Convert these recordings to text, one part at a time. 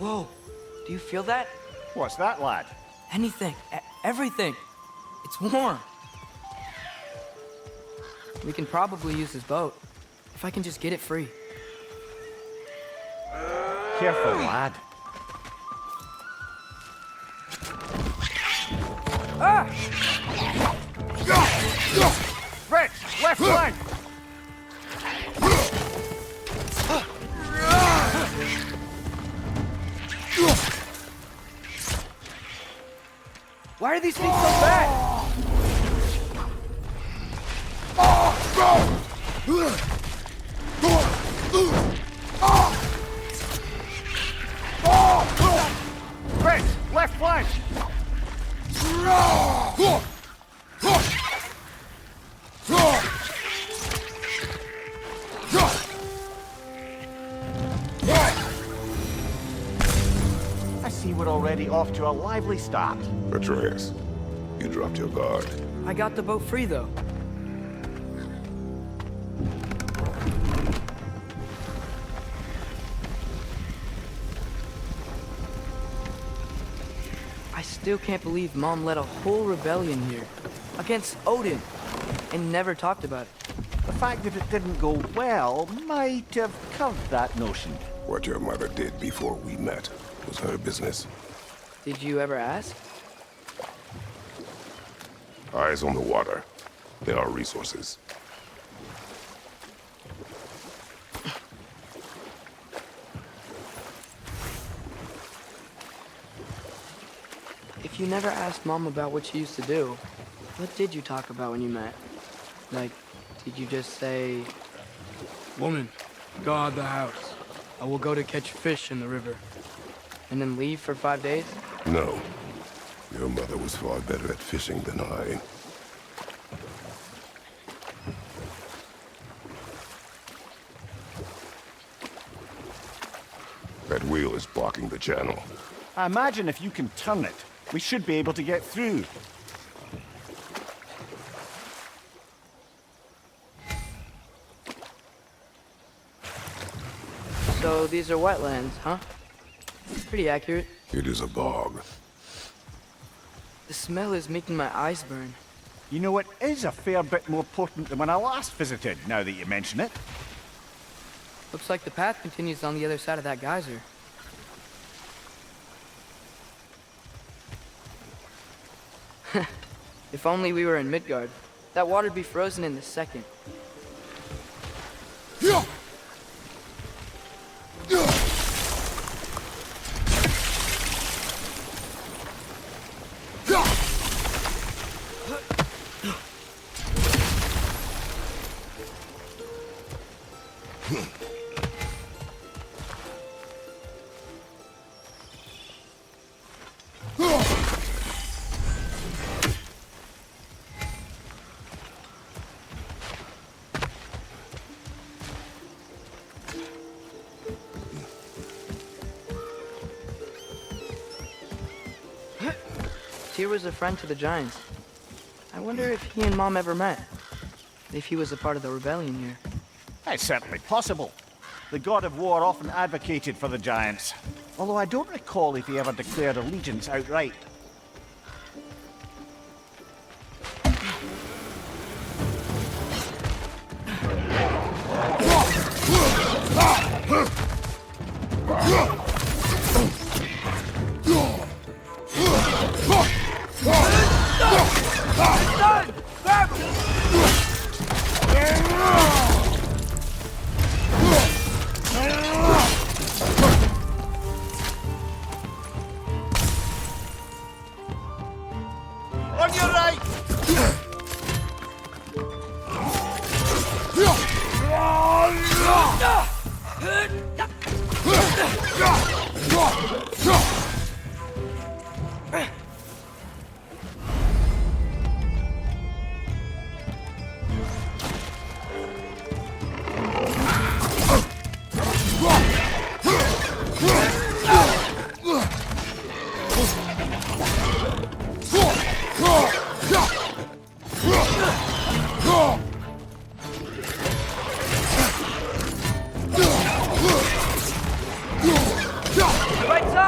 Whoa, do you feel that? What's that, lad? Anything, everything. It's warm. We can probably use his boat, if I can just get it free. Careful, lad. Ah! Rich, left flank! Why are these things so bad? Rich, left flank! I see we're already off to a lively start. Atreus, you dropped your guard. I got the boat free, though. I still can't believe Mom led a whole rebellion here, against Odin, and never talked about it. The fact that it didn't go well might have curved that notion. What your mother did before we met was her business. Did you ever ask? Eyes on the water. There are resources. If you never asked Mom about what she used to do, what did you talk about when you met? Like, did you just say, "Woman, guard the house. I will go to catch fish in the river," and then leave for 5 days? No. Your mother was far better at fishing than I. That wheel is blocking the channel. I imagine if you can turn it, we should be able to get through. So these are wetlands, huh? Pretty accurate. It is a bog. The smell is making my eyes burn. You know, it is a fair bit more potent than when I last visited, now that you mention it. Looks like the path continues on the other side of that geyser. If only we were in Midgard. That water'd be frozen in a second. Tyr was a friend to the Giants. I wonder if he and Mom ever met. If he was a part of the rebellion here. It's certainly possible. The god of war often advocated for the Giants. Although I don't recall if he ever declared allegiance outright. On your right! Right side!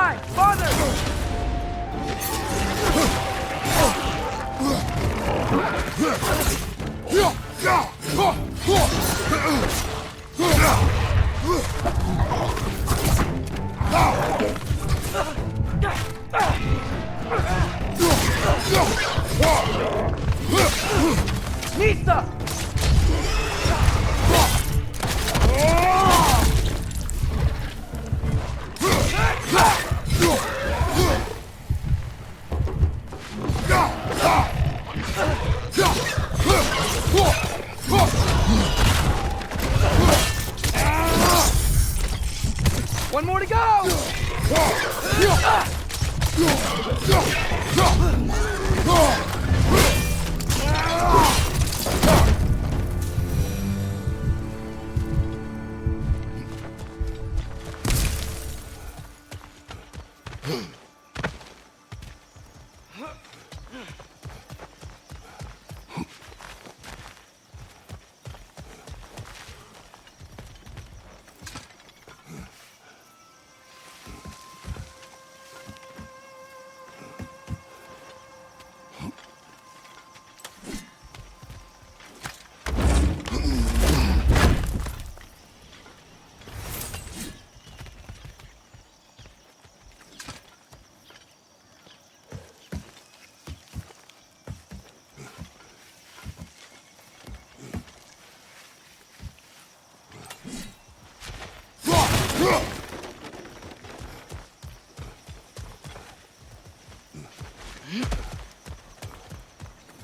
One more to go!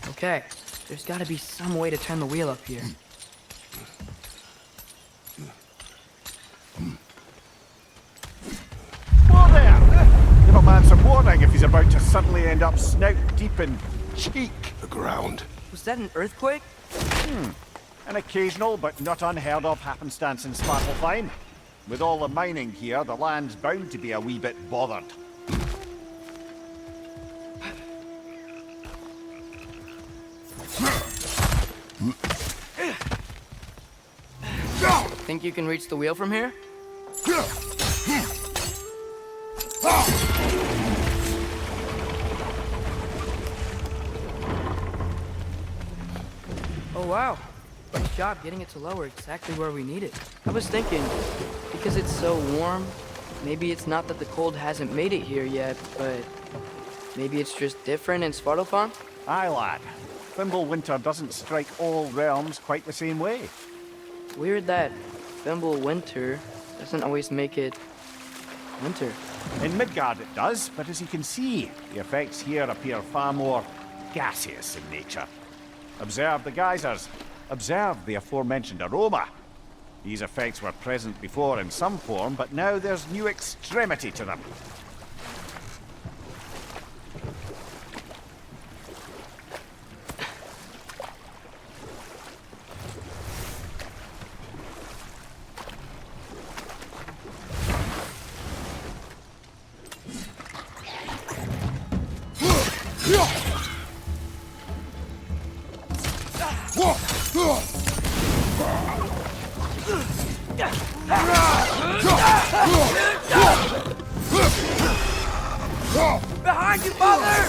Okay, there's gotta be some way to turn the wheel up here. Whoa there! Give a man some warning if he's about to suddenly end up snout deep in cheek. The ground. Was that an earthquake? An occasional but not unheard of happenstance in Svartalfheim. With all the mining here, the land's bound to be a wee bit bothered. Think you can reach the wheel from here? Oh wow, nice job getting it to lower exactly where we need it. I was thinking, because it's so warm, maybe it's not that the cold hasn't made it here yet, but maybe it's just different in Svartalfheim? Aye, lad. Thimble winter doesn't strike all realms quite the same way. Weird that Thimble winter doesn't always make it winter. In Midgard it does, but as you can see, the effects here appear far more gaseous in nature. Observe the geysers. Observe the aforementioned aroma. These effects were present before in some form, but now there's new extremity to them. Behind you, father!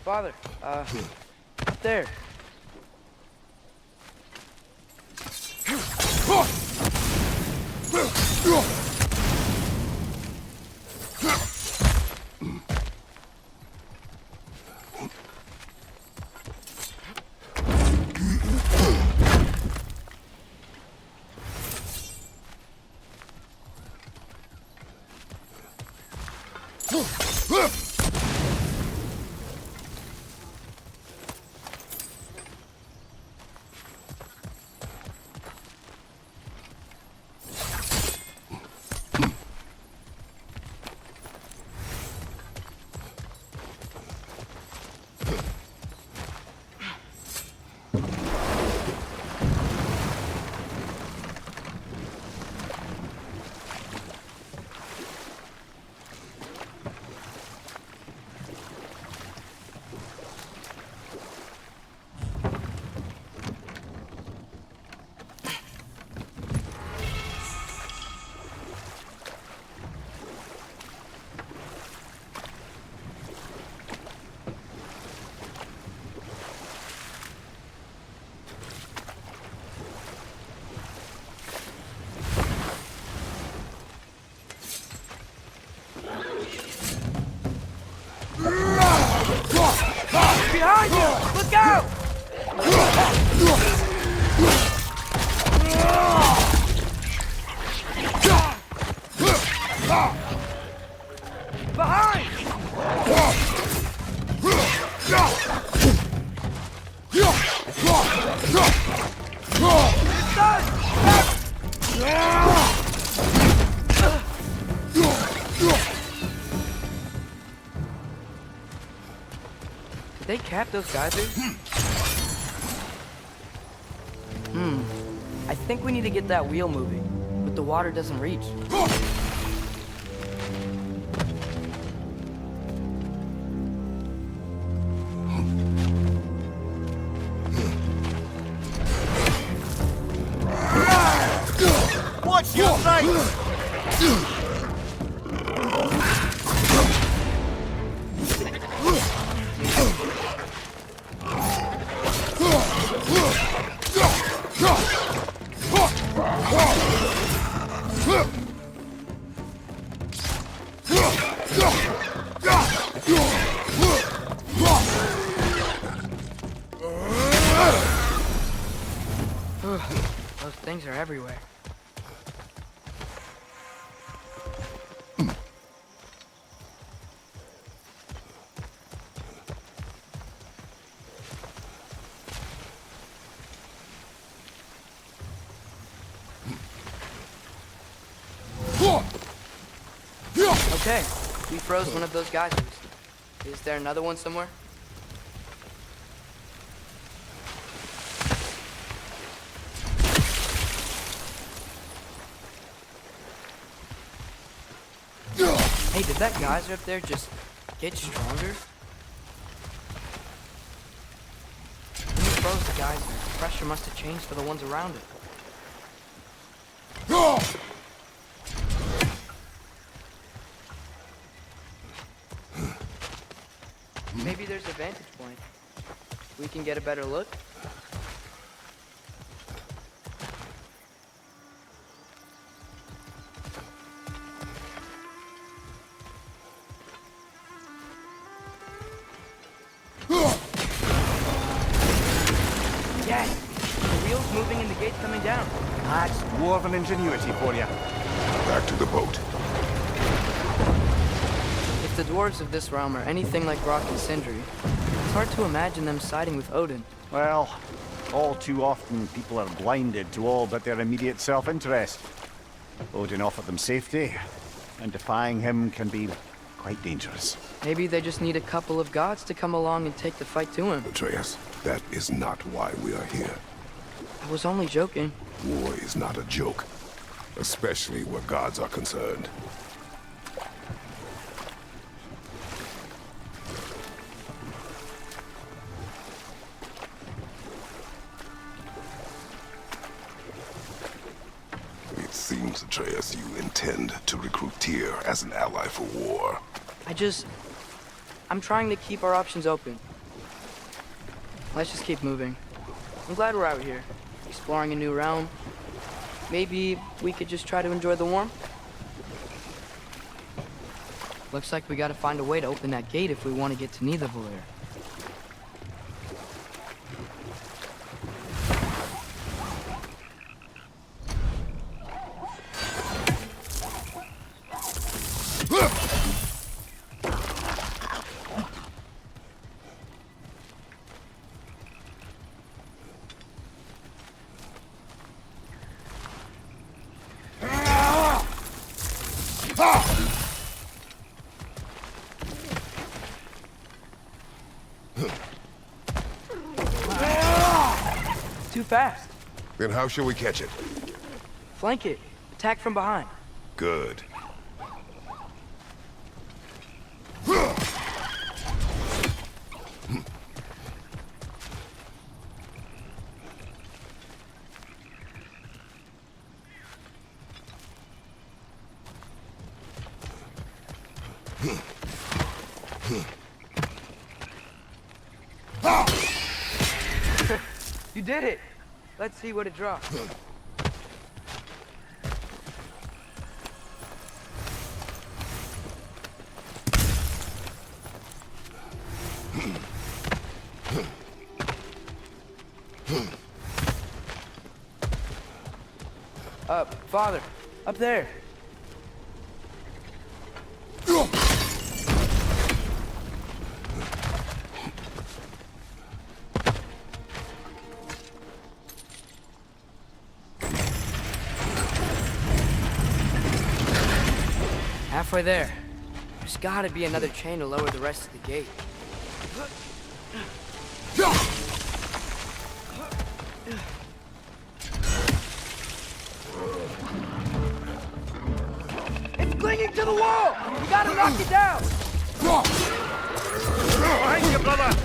Father, up there. Behind you! Look out! Behind! It's done! Did they cap those geysers? I think we need to get that wheel moving, but the water doesn't reach. Watch your sight! Those things are everywhere. Okay, we froze one of those geysers. Is there another one somewhere? Hey, did that geyser up there just get stronger? When you froze the geyser, the pressure must have changed for the ones around it. Maybe there's a vantage point. We can get a better look. Yes! The wheel's moving and the gate's coming down. That's dwarven ingenuity for you. Back to the boat. If the dwarves of this realm are anything like Rock and Sindri, it's hard to imagine them siding with Odin. Well, all too often people are blinded to all but their immediate self-interest. Odin offered them safety, and defying him can be quite dangerous. Maybe they just need a couple of gods to come along and take the fight to him. Atreus, that is not why we are here. I was only joking. War is not a joke, especially where gods are concerned. It seems, Atreus, you intend to recruit Tyr as an ally for war. I'm trying to keep our options open. Let's just keep moving. I'm glad we're out here, exploring a new realm. Maybe we could just try to enjoy the warmth? Looks like we gotta find a way to open that gate if we want to get to Nidavellir. Too fast. Then how shall we catch it? Flank it. Attack from behind. Good. You did it! Let's see what it drops. Father, up there. Halfway there. There's gotta be another chain to lower the rest of the gate. It's clinging to the wall! You gotta knock it down! Behind you, brother!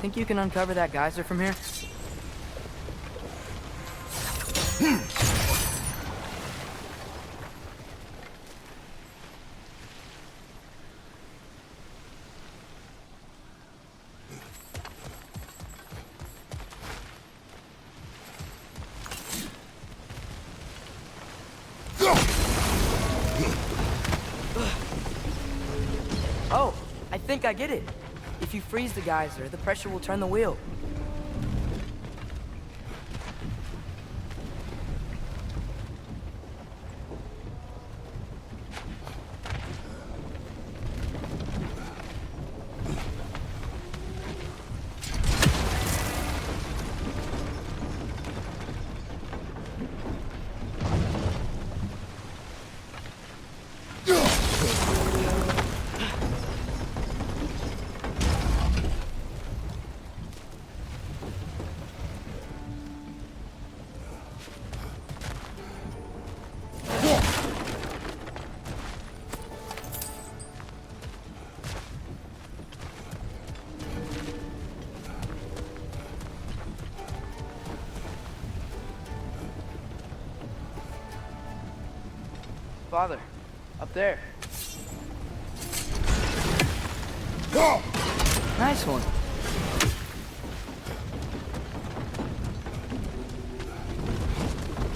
Think you can uncover that geyser from here? Oh, I think I get it. If you freeze the geyser, the pressure will turn the wheel. Father, up there. Nice one.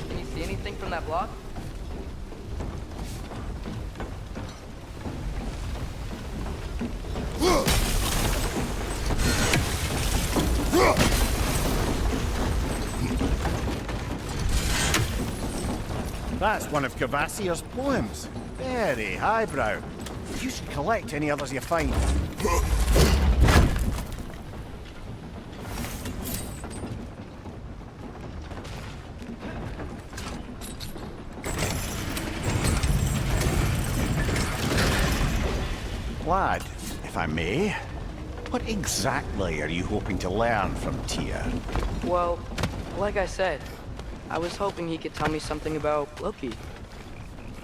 Can you see anything from that block? That's one of Cavassier's poems. Very highbrow. You should collect any others you find. Lad, if I may, what exactly are you hoping to learn from Tyr? Well, like I said, I was hoping he could tell me something about Loki.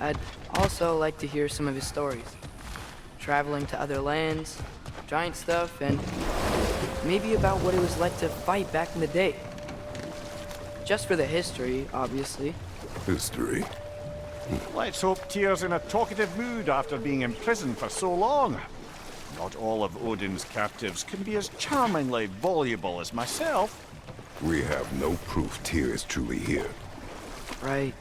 I'd also like to hear some of his stories. Traveling to other lands, giant stuff, and maybe about what it was like to fight back in the day. Just for the history, obviously. History? Let's hope Tyr's in a talkative mood after being imprisoned for so long. Not all of Odin's captives can be as charmingly voluble as myself. We have no proof Tyr is truly here. Right.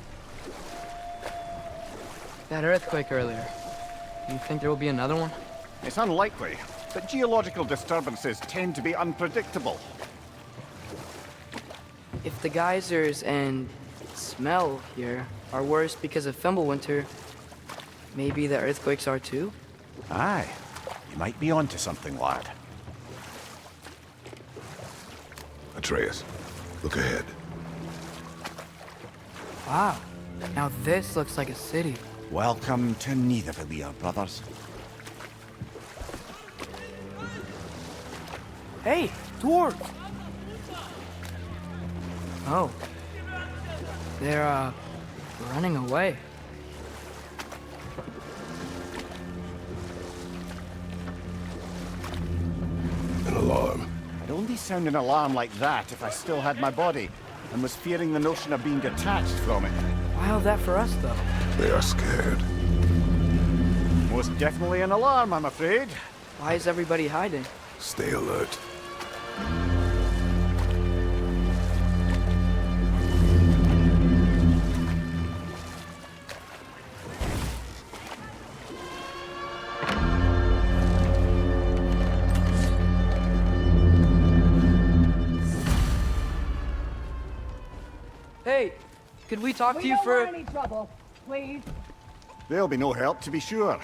That earthquake earlier. You think there will be another one? It's unlikely, but geological disturbances tend to be unpredictable. If the geysers and smell here are worse because of Fimbulwinter, maybe the earthquakes are too? Aye, you might be onto something, lad. Atreus, look ahead. Wow. Now this looks like a city. Welcome to Nidavellir, brothers. Hey, dwarves! Oh. They're, running away. sound an alarm like that if I still had my body, and was fearing the notion of being detached from it. Why all that for us, though? They are scared. Most definitely an alarm, I'm afraid. Why is everybody hiding? Stay alert. Hey, could we talk to We you don't for... want any trouble, please. There'll be no help, to be sure.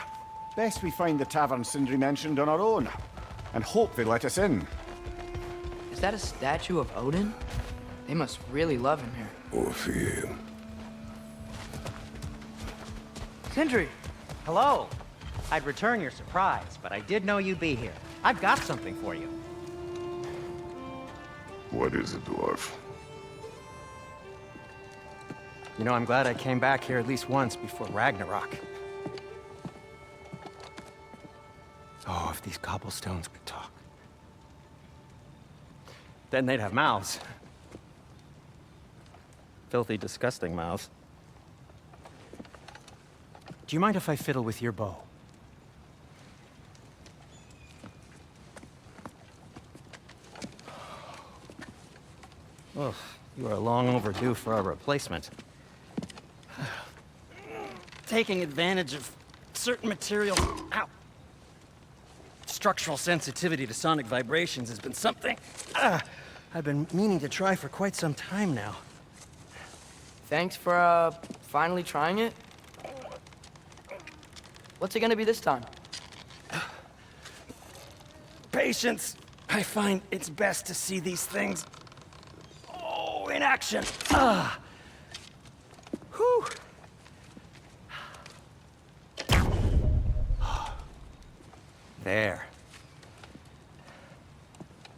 Best we find the tavern Sindri mentioned on our own, and hope they let us in. Is that a statue of Odin? They must really love him here. Or fear him. Sindri! Hello. I'd return your surprise, but I did know you'd be here. I've got something for you. What is it, dwarf? You know, I'm glad I came back here at least once before Ragnarok. Oh, if these cobblestones could talk. Then they'd have mouths. Filthy, disgusting mouths. Do you mind if I fiddle with your bow? Oh, you are long overdue for a replacement. Taking advantage of certain materials. Ow! Structural sensitivity to sonic vibrations has been something I've been meaning to try for quite some time now. Thanks for, finally trying it. What's it gonna be this time? Patience. I find it's best to see these things, in action. Whew. There.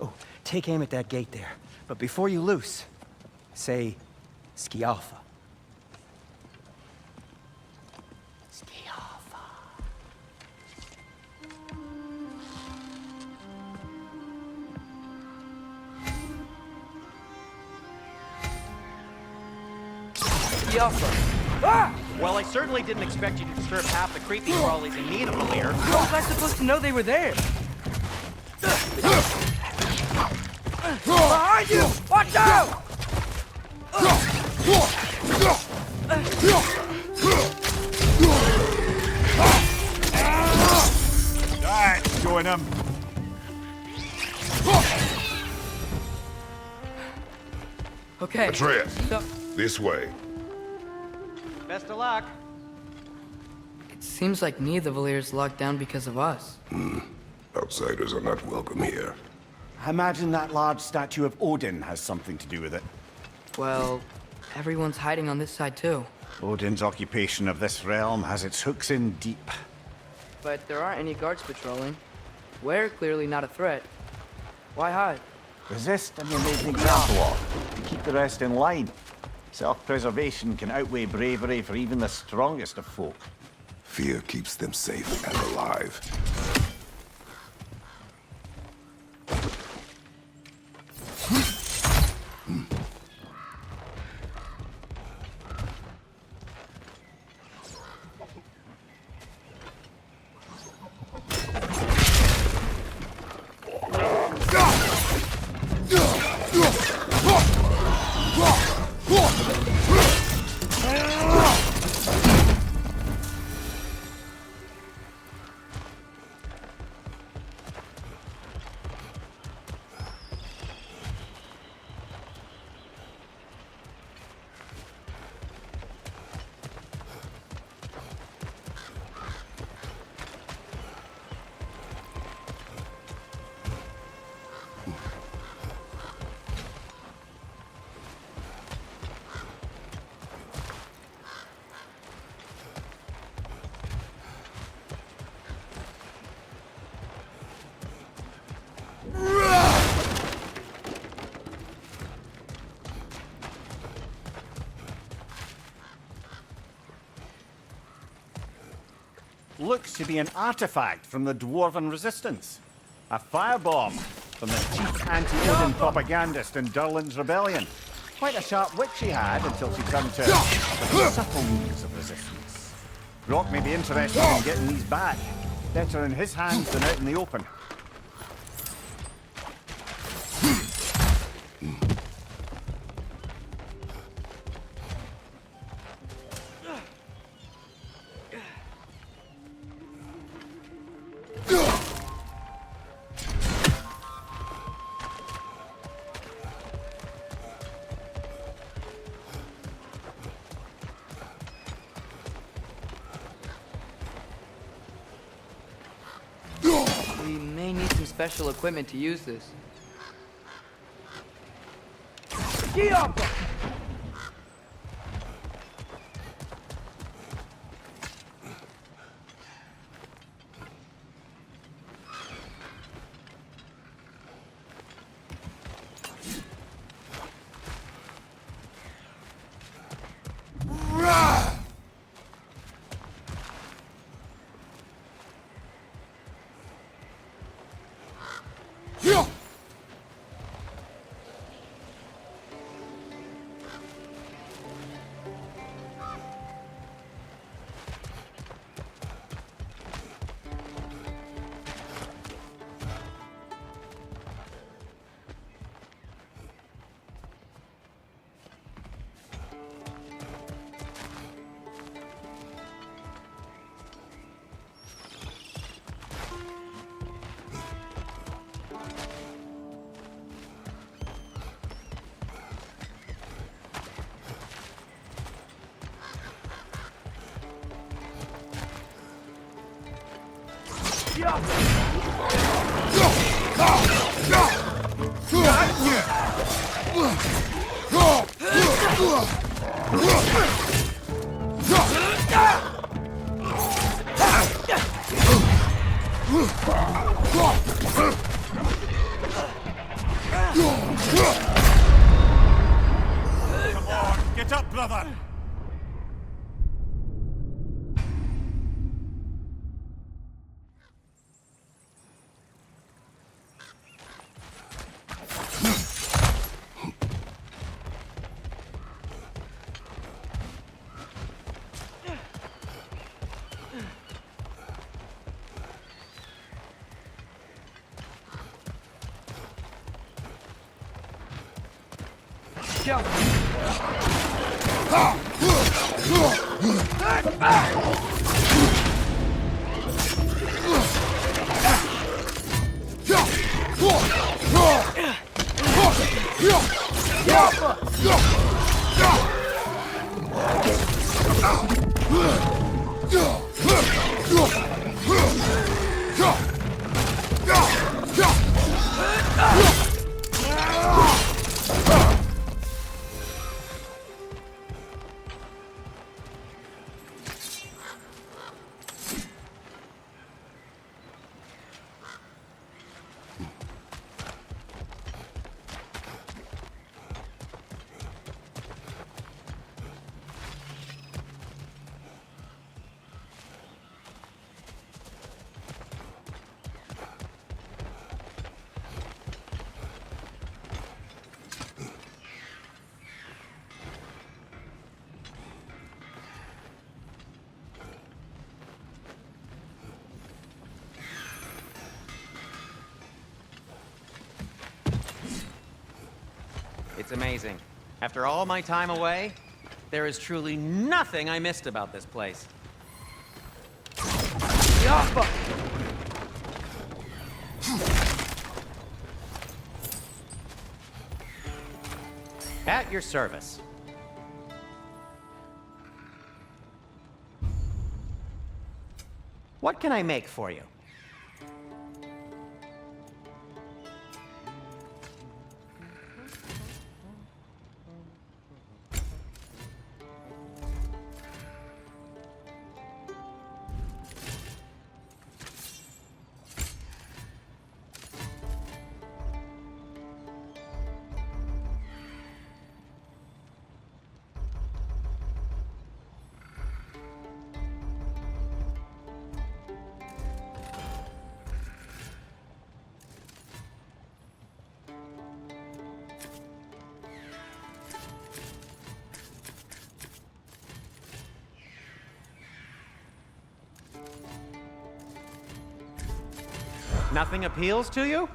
Oh, take aim at that gate there. But before you loose, say, Skialfa. Skialfa. Yoffa. Ah! Well, I certainly didn't expect you to disturb half the creepy crawlies in need of a lair. How was I supposed to know they were there? Behind you! Watch out! That's showing him. Okay. Atreus, So, this way. Best of luck. it seems like neither of the Valyr's locked down because of us. Outsiders are not welcome here. I imagine that large statue of Odin has something to do with it. Well, everyone's hiding on this side too. Odin's occupation of this realm has its hooks in deep. But there aren't any guards patrolling. We're clearly not a threat. Why hide? Resist and you make an example of. And keep the rest in line. Self-preservation can outweigh bravery for even the strongest of folk. Fear keeps them safe and alive. Looks to be an artifact from the Dwarven Resistance. A firebomb, from the chief anti-Odin propagandist in Durlin's rebellion. Quite a sharp wit she had until she turned to the subtle means of resistance. Rock may be interested in getting these back. Better in his hands than out in the open. We may need some special equipment to use this. Get up, brother! It's amazing. After all my time away, there is truly nothing I missed about this place. At your service. What can I make for you? Nothing appeals to you?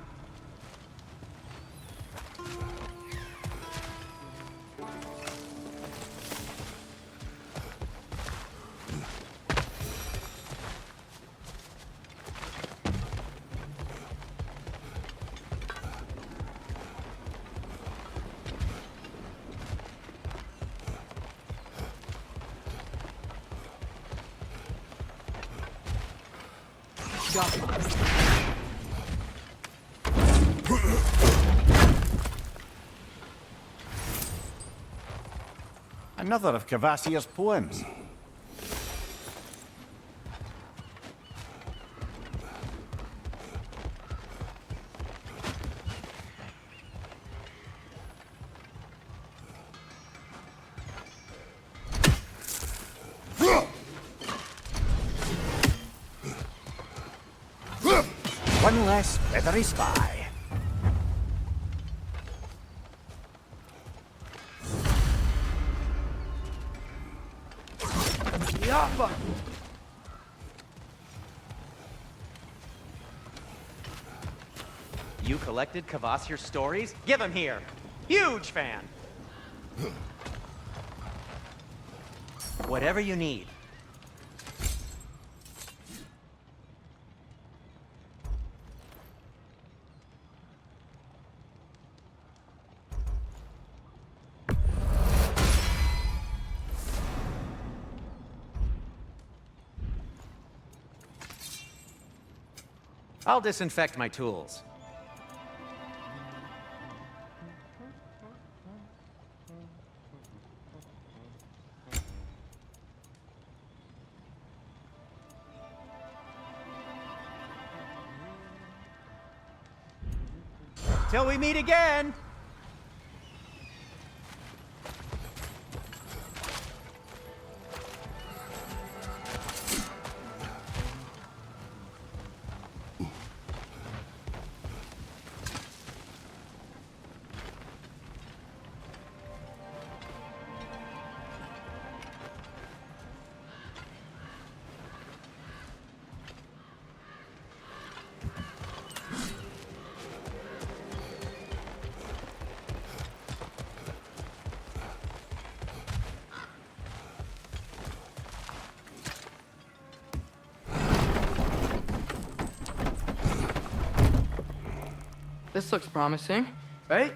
Got it. Another of Kvasir's poems. One less feathery spy. Yappa! You collected Kvasir's stories? Give him here. Huge fan. Whatever you need. I'll disinfect my tools. Till we meet again! This looks promising, right?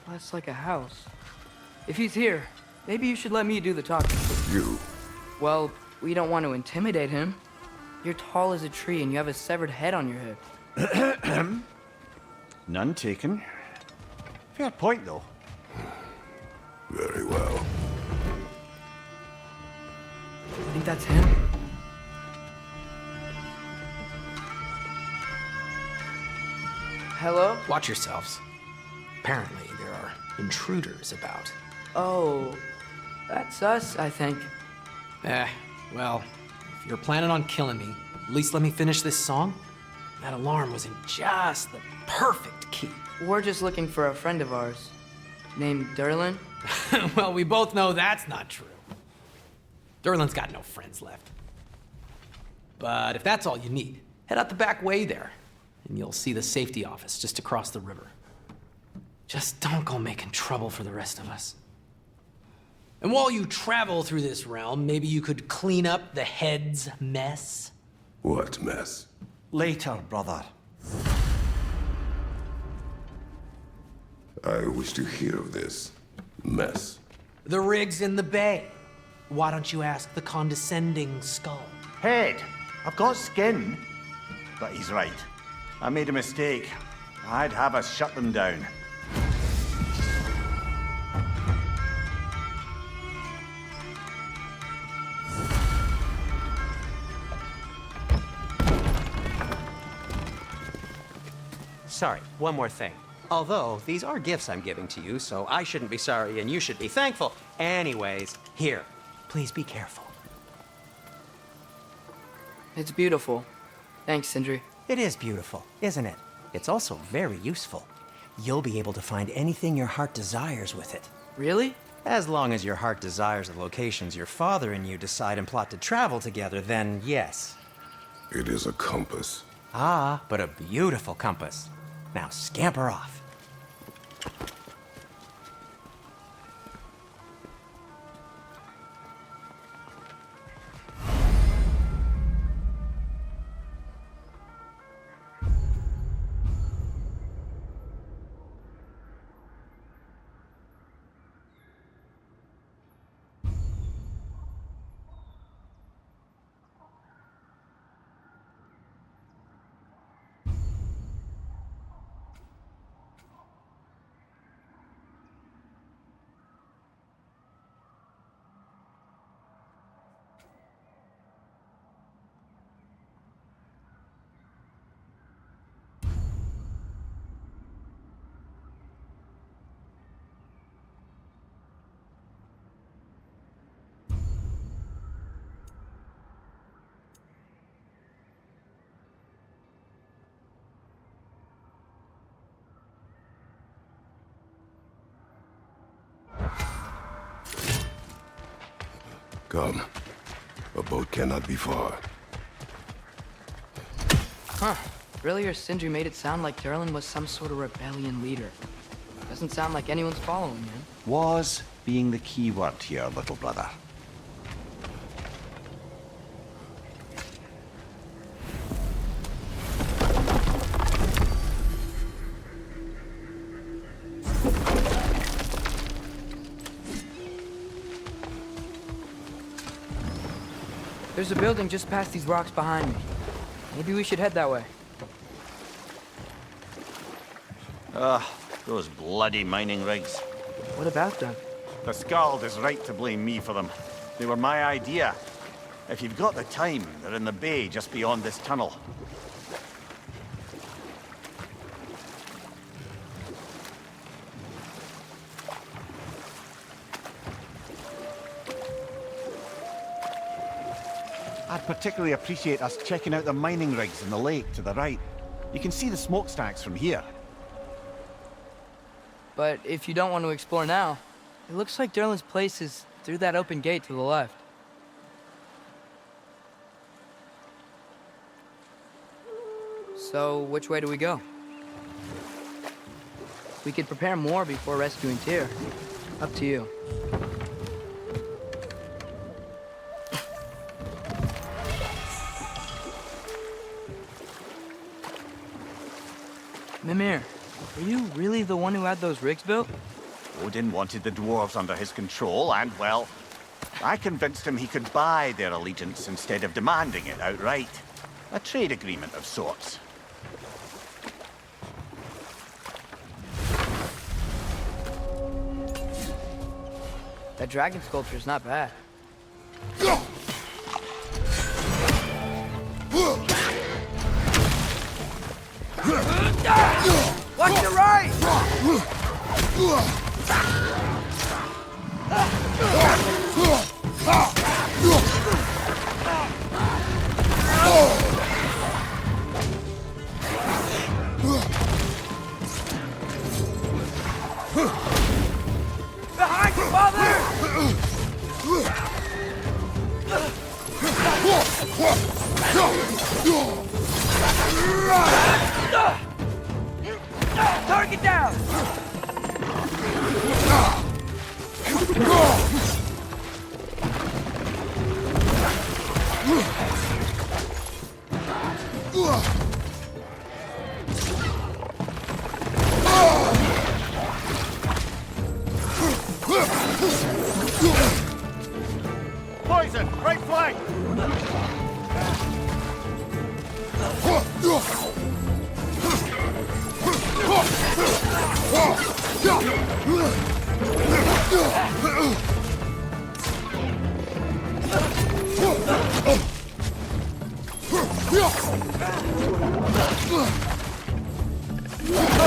Well, that's like a house. If he's here, maybe you should let me do the talking. You. Well, we don't want to intimidate him. You're tall as a tree and you have a severed head on your head. None taken. Fair point, though. Very well. I think that's him. Hello? Watch yourselves. Apparently, there are intruders about. Oh, that's us, I think. Well, if you're planning on killing me, at least let me finish this song. That alarm was in just the perfect key. We're just looking for a friend of ours named Derlin. Well, we both know that's not true. Derlin's got no friends left. But if that's all you need, head out the back way there, and you'll see the safety office just across the river. Just don't go making trouble for the rest of us. And while you travel through this realm, maybe you could clean up the head's mess? What mess? Later, brother. I wish to hear of this mess. The rig's in the bay. Why don't you ask the condescending skull? Head, I've got skin. But he's right. I made a mistake. I'd have us shut them down. Sorry, one more thing. Although, these are gifts I'm giving to you, so I shouldn't be sorry and you should be thankful. Anyways, here, please be careful. It's beautiful. Thanks, Sindri. It is beautiful, isn't it? It's also very useful. You'll be able to find anything your heart desires with it. Really? As long as your heart desires the locations your father and you decide and plot to travel together, then yes. It is a compass. Ah, but a beautiful compass. Now scamper off. Come. A boat cannot be far. Huh. Earlier, Sindri made it sound like Durlin was some sort of rebellion leader. Doesn't sound like anyone's following him. Was being the key word here, little brother. There's a building just past these rocks behind me. Maybe we should head that way. Those bloody mining rigs. What about them? The Skald is right to blame me for them. They were my idea. If you've got the time, they're in the bay just beyond this tunnel. I'd particularly appreciate us checking out the mining rigs in the lake to the right. You can see the smokestacks from here. But if you don't want to explore now, it looks like Durlin's place is through that open gate to the left. So, which way do we go? We could prepare more before rescuing Tyr. Up to you. Mimir, are you really the one who had those rigs built? Odin wanted the dwarves under his control, and, well, I convinced him he could buy their allegiance instead of demanding it outright. A trade agreement of sorts. That dragon sculpture is not bad. Watch the right! Behind you, father! Target down! Poison! Right flank!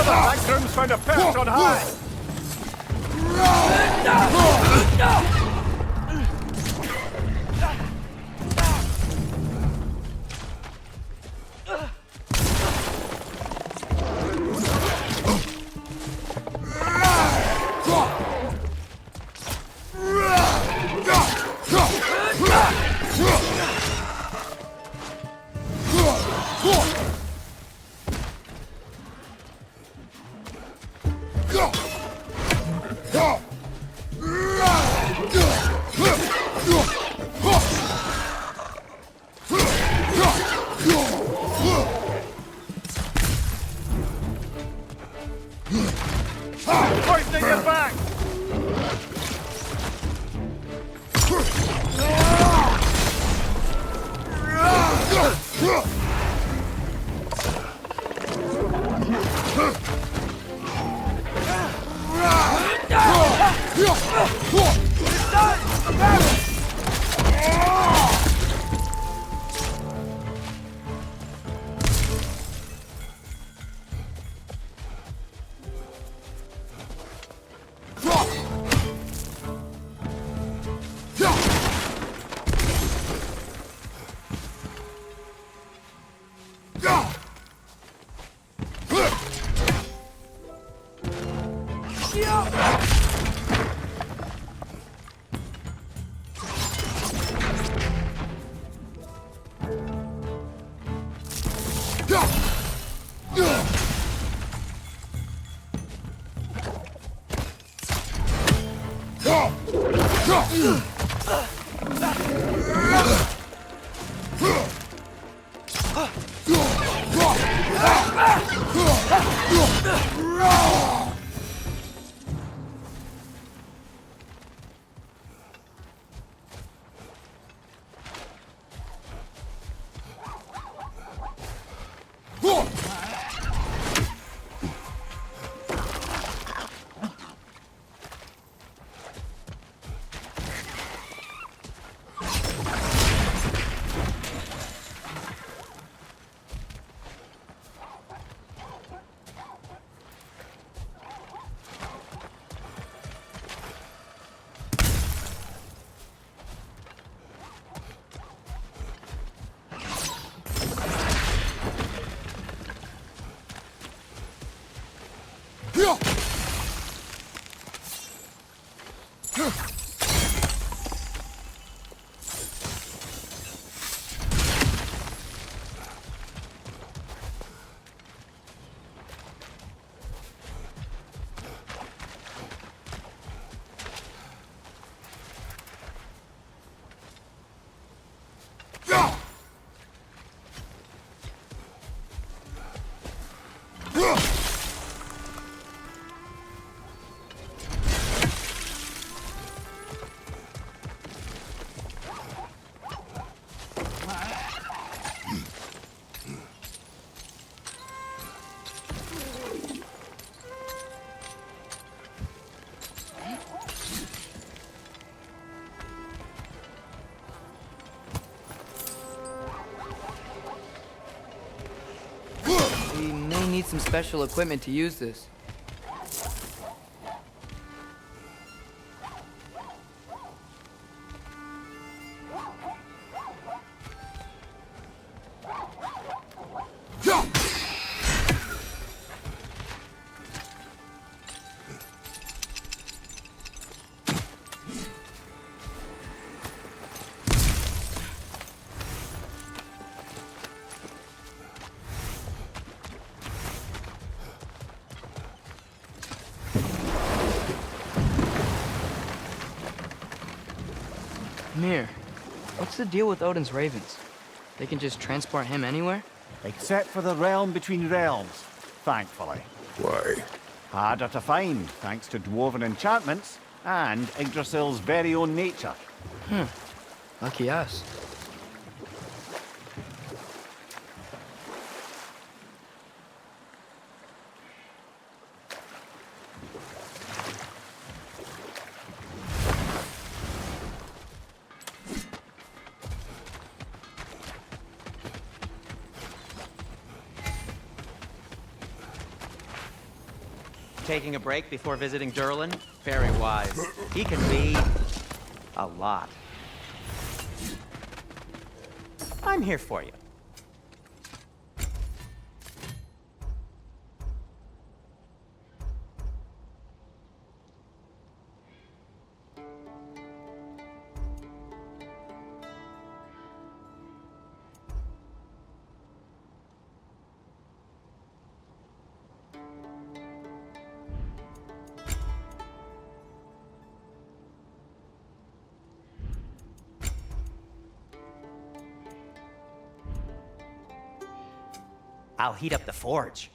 Backroom's found a perch on high! We may need some special equipment to use this. Mir, what's the deal with Odin's ravens? They can just transport him anywhere? Except for the realm between realms, thankfully. Why? Harder to find, thanks to dwarven enchantments and Yggdrasil's very own nature. Lucky us. Taking a break before visiting Durlin? Very wise. He can be a lot. I'm here for you. I'll heat up the forge.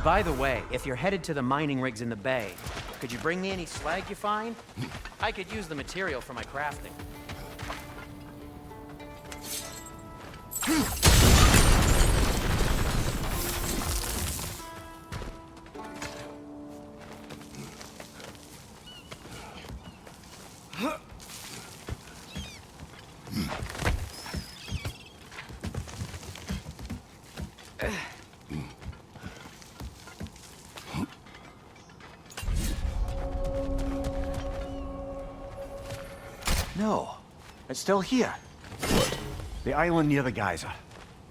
By the way, if you're headed to the mining rigs in the bay, could you bring me any slag you find? I could use the material for my crafting. No, it's still here. The island near the geyser.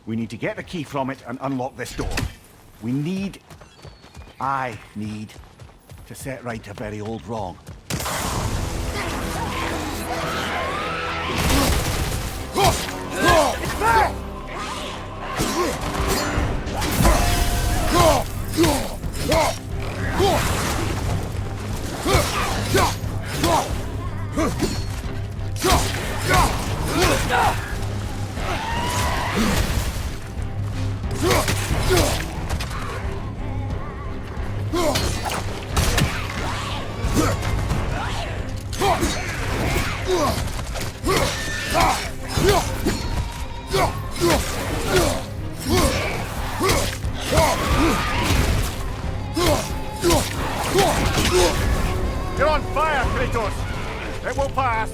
We need to get the key from it and unlock this door. I need to set right a very old wrong. It's back! You're on fire, Kratos! It will pass!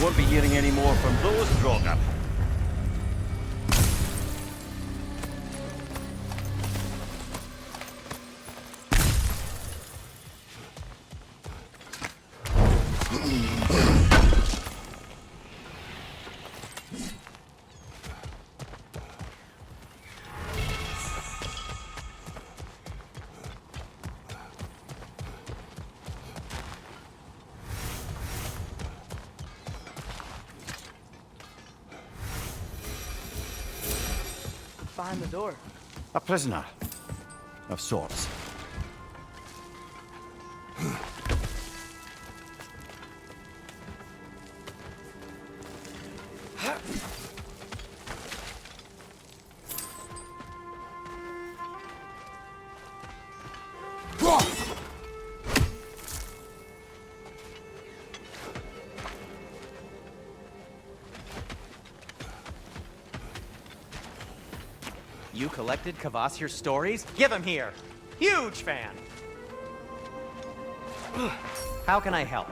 Won't be hearing any more from those Draugr. Behind the door. A prisoner of sorts. You collected Kvasir's stories? Give them here! Huge fan! How can I help?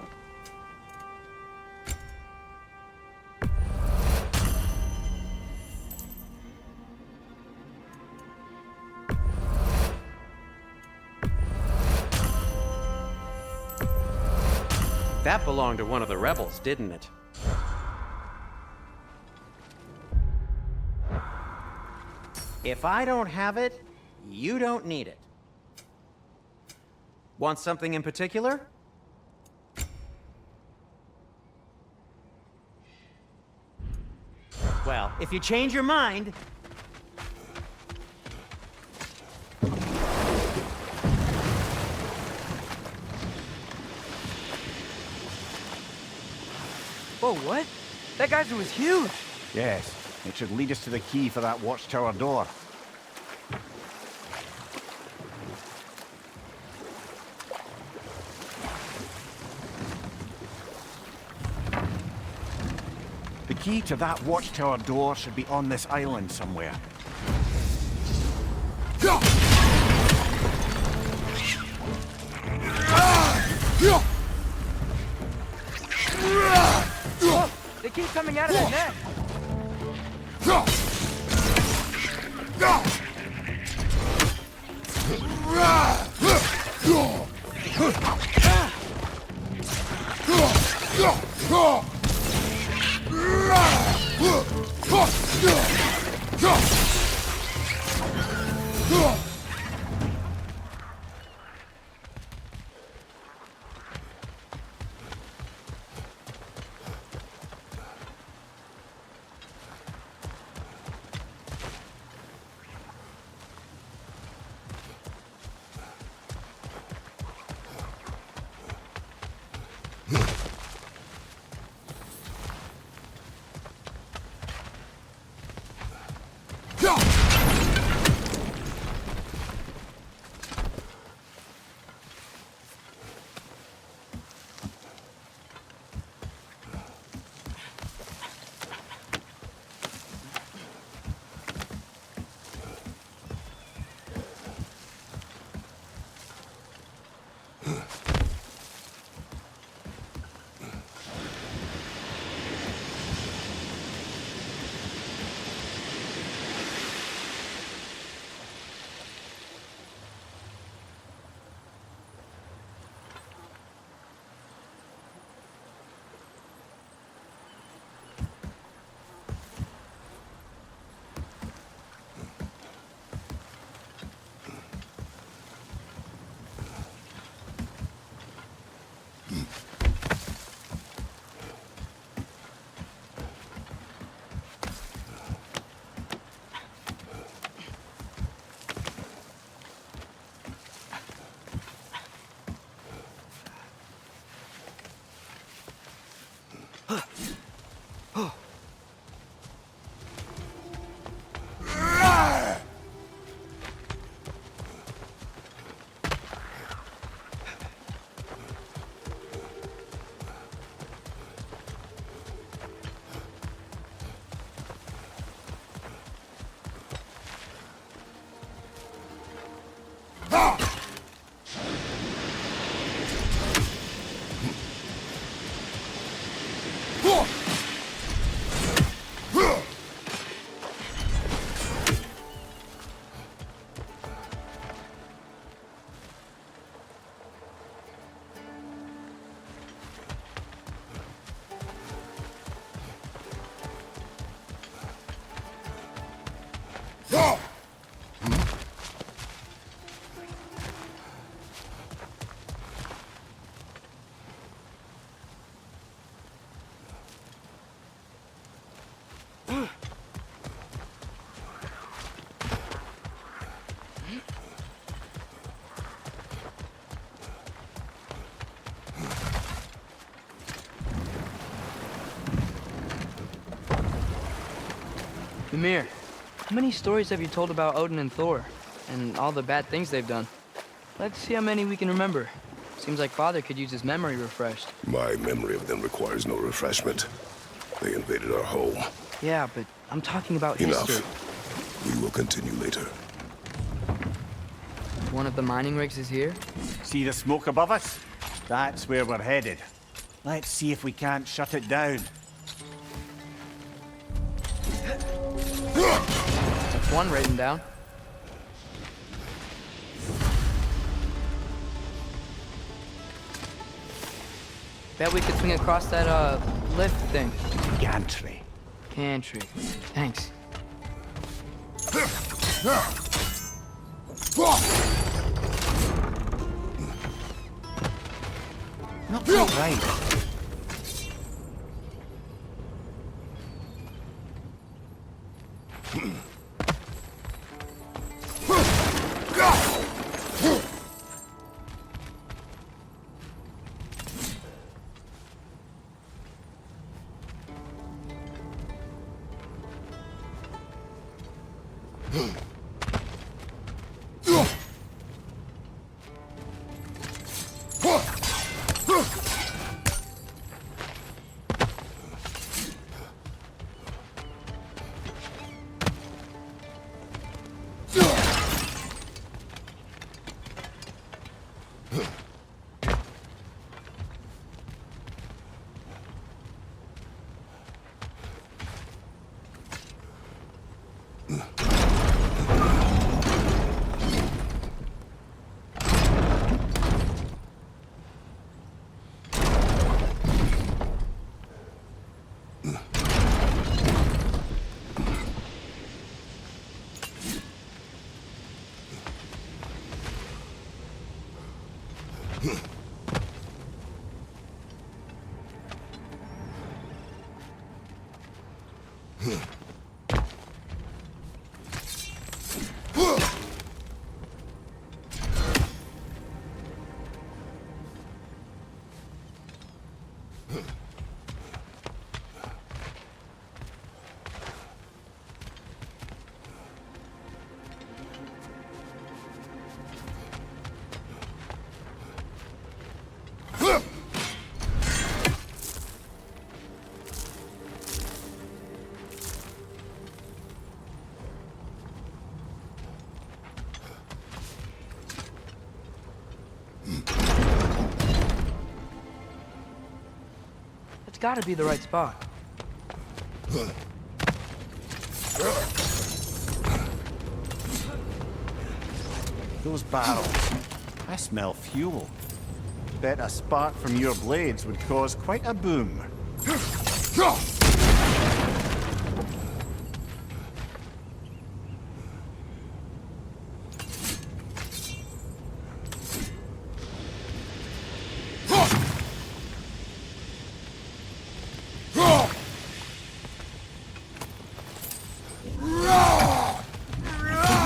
That belonged to one of the rebels, didn't it? If I don't have it, you don't need it. Want something in particular? Well, if you change your mind... Whoa, what? That geyser was huge! Yes, it should lead us to the key for that watchtower door. The key to that watchtower door should be on this island somewhere. They keep coming out of that net. Ymir, how many stories have you told about Odin and Thor, and all the bad things they've done? Let's see how many we can remember. Seems like Father could use his memory refreshed. My memory of them requires no refreshment. They invaded our home. Yeah, but I'm talking about Enough. history. We will continue later. One of the mining rigs is here? See the smoke above us? That's where we're headed. Let's see if we can't shut it down. That's one rating down. Bet we could swing across that, lift thing. Gantry. Gantry. Thanks. Not quite right. That's gotta be the right spot. Those barrels. I smell fuel. Bet a spark from your blades would cause quite a boom. You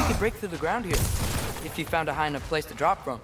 could break through the ground here, if you found a high enough place to drop from.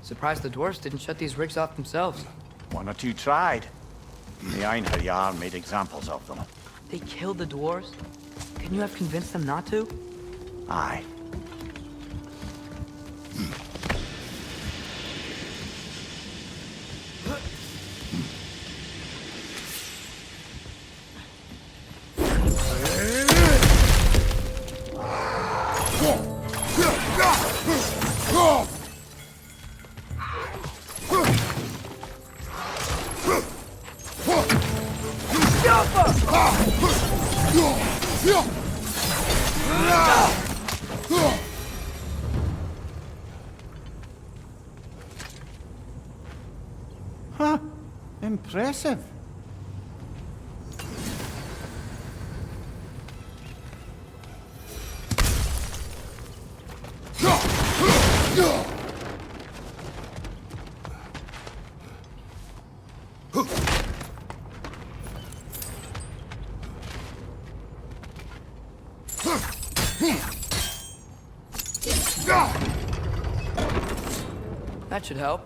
Surprised the dwarves didn't shut these rigs off themselves. One or two tried. The Einherjar made examples of them. They killed the dwarves? Couldn't you have convinced them not to? Aye. Huh. Impressive. That should help.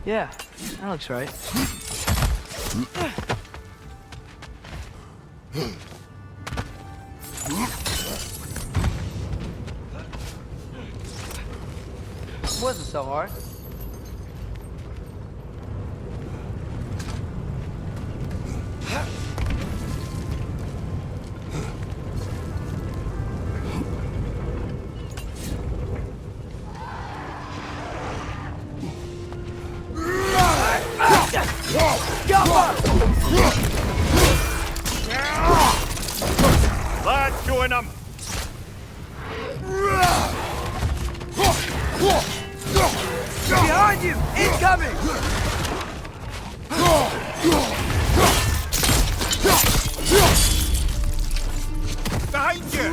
Yeah, that looks right. It wasn't so hard. Lads, join them! Behind you! Incoming! Behind you!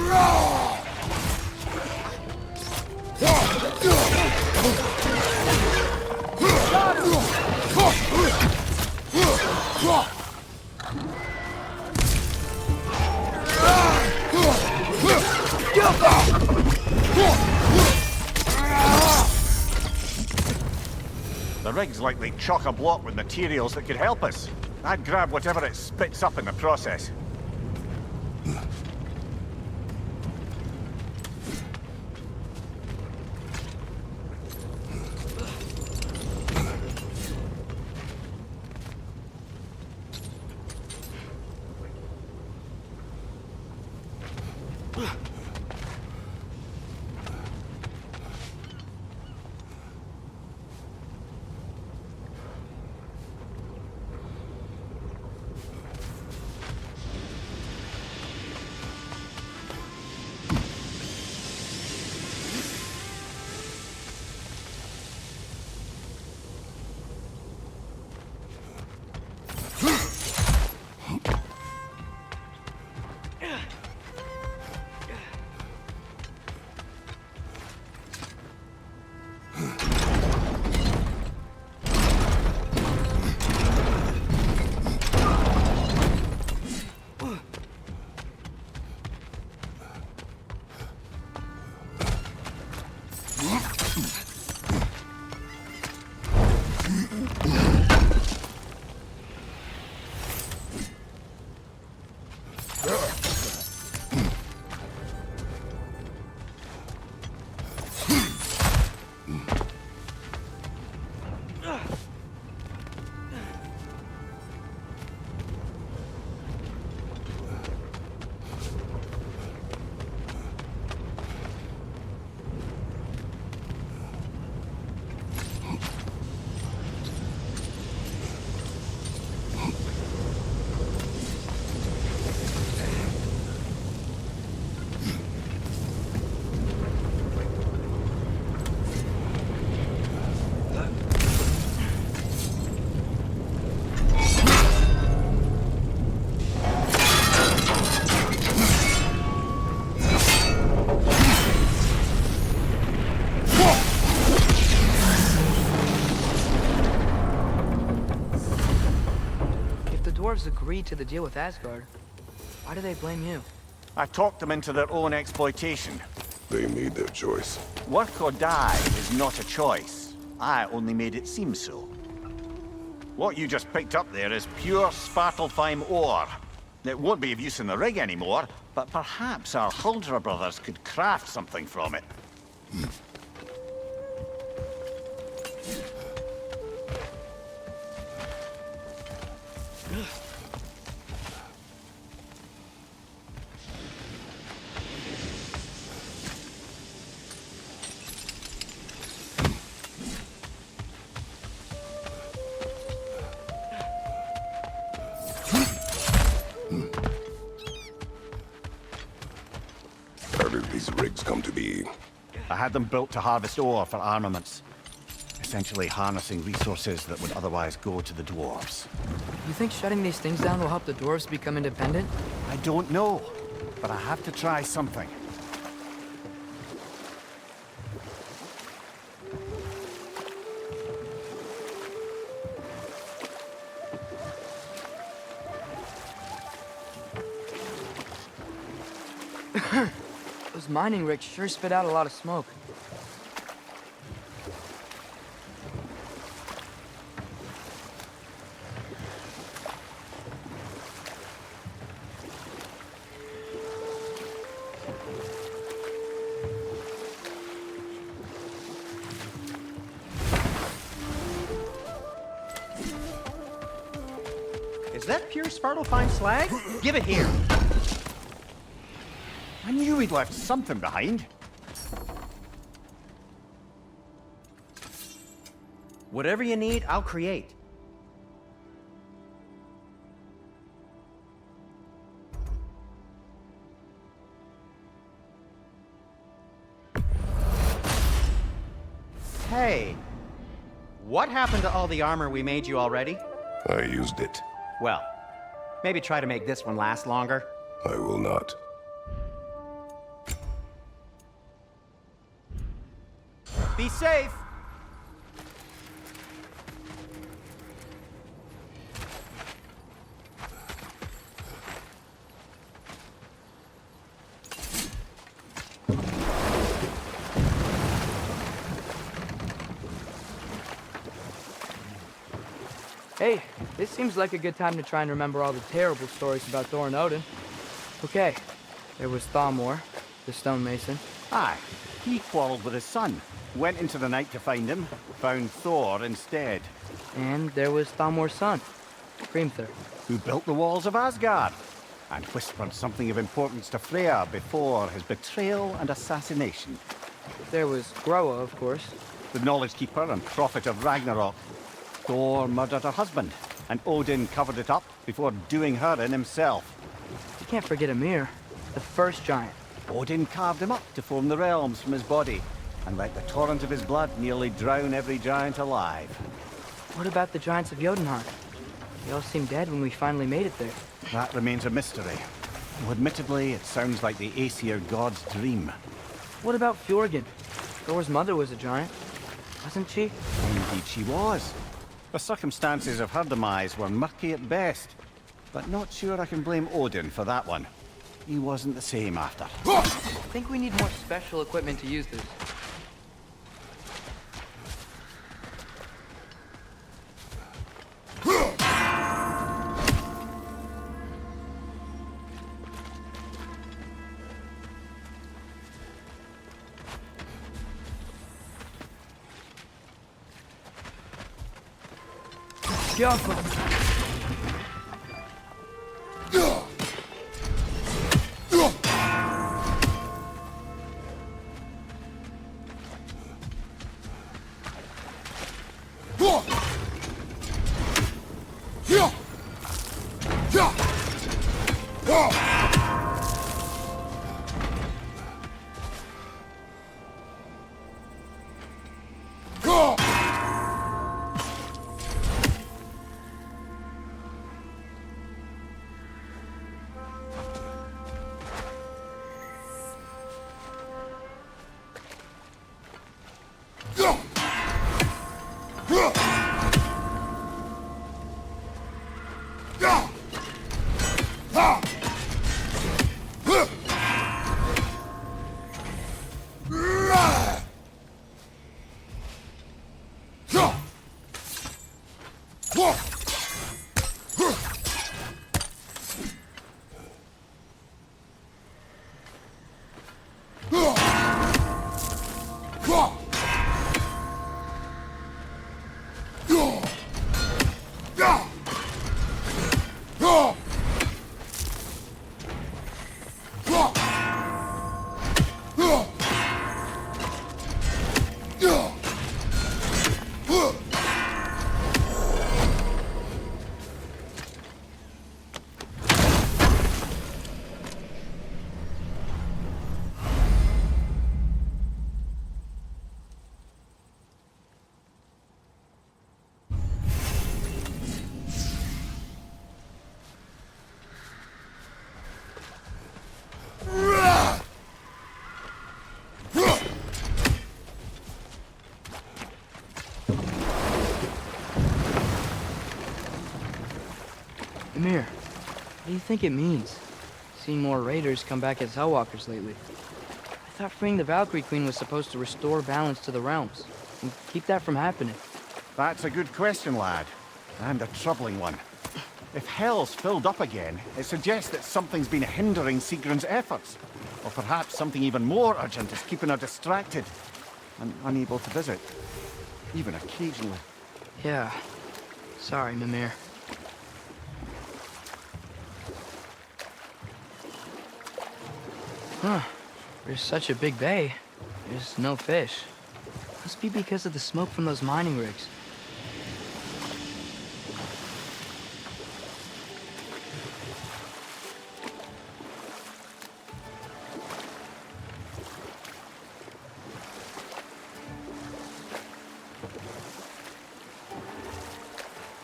The rig's likely chock-a-block with materials that could help us. I'd grab whatever it spits up in the process. dwarves agreed to the deal with Asgard, why do they blame you? I talked them into their own exploitation. They made their choice. Work or die is not a choice. I only made it seem so. What you just picked up there is pure Svartalfheim ore. It won't be of use in the rig anymore, but perhaps our Huldra brothers could craft something from it. How did these rigs come to be? I had them built to harvest ore for armaments. Essentially harnessing resources that would otherwise go to the dwarves. You think shutting these things down will help the dwarves become independent? I don't know, but I have to try something. Those mining rigs sure spit out a lot of smoke. Is that pure Svartalfheim slag? Give it here. I knew he'd left something behind. Whatever you need, I'll create. Hey, what happened to all the armor we made you already? I used it. Well, maybe try to make this one last longer. I will not. Be safe! Hey, this seems like a good time to try and remember all the terrible stories about Thor and Odin. Okay, there was Thalmor, the stonemason. Aye, he quarreled with his son. Went into the night to find him, found Thor instead. And there was Thalmor's son, Hrimthur. Who built the walls of Asgard, and whispered something of importance to Freya before his betrayal and assassination. There was Groa, of course. The knowledge keeper and prophet of Ragnarok. Thor murdered her husband, and Odin covered it up before doing her in himself. You can't forget Ymir, the first giant. Odin carved him up to form the realms from his body, and let the torrent of his blood nearly drown every giant alive. What about the giants of Jotunheim? They all seemed dead when we finally made it there. That remains a mystery. Though admittedly, it sounds like the Aesir god's dream. What about Fjorgyn? Thor's mother was a giant, wasn't she? Indeed she was. The circumstances of her demise were murky at best, but not sure I can blame Odin for that one. He wasn't the same after. I think we need more special equipment to use this. Careful. Ymir, what do you think it means? seen more raiders come back as Hellwalkers lately. I thought freeing the Valkyrie Queen was supposed to restore balance to the realms and keep that from happening. That's a good question, lad. And a troubling one. If Hell's filled up again, it suggests that something's been hindering Sigrun's efforts. Or perhaps something even more urgent is keeping her distracted and unable to visit. Even occasionally. Yeah. Sorry, Mimir. Huh. There's such a big bay. There's no fish. Must be because of the smoke from those mining rigs.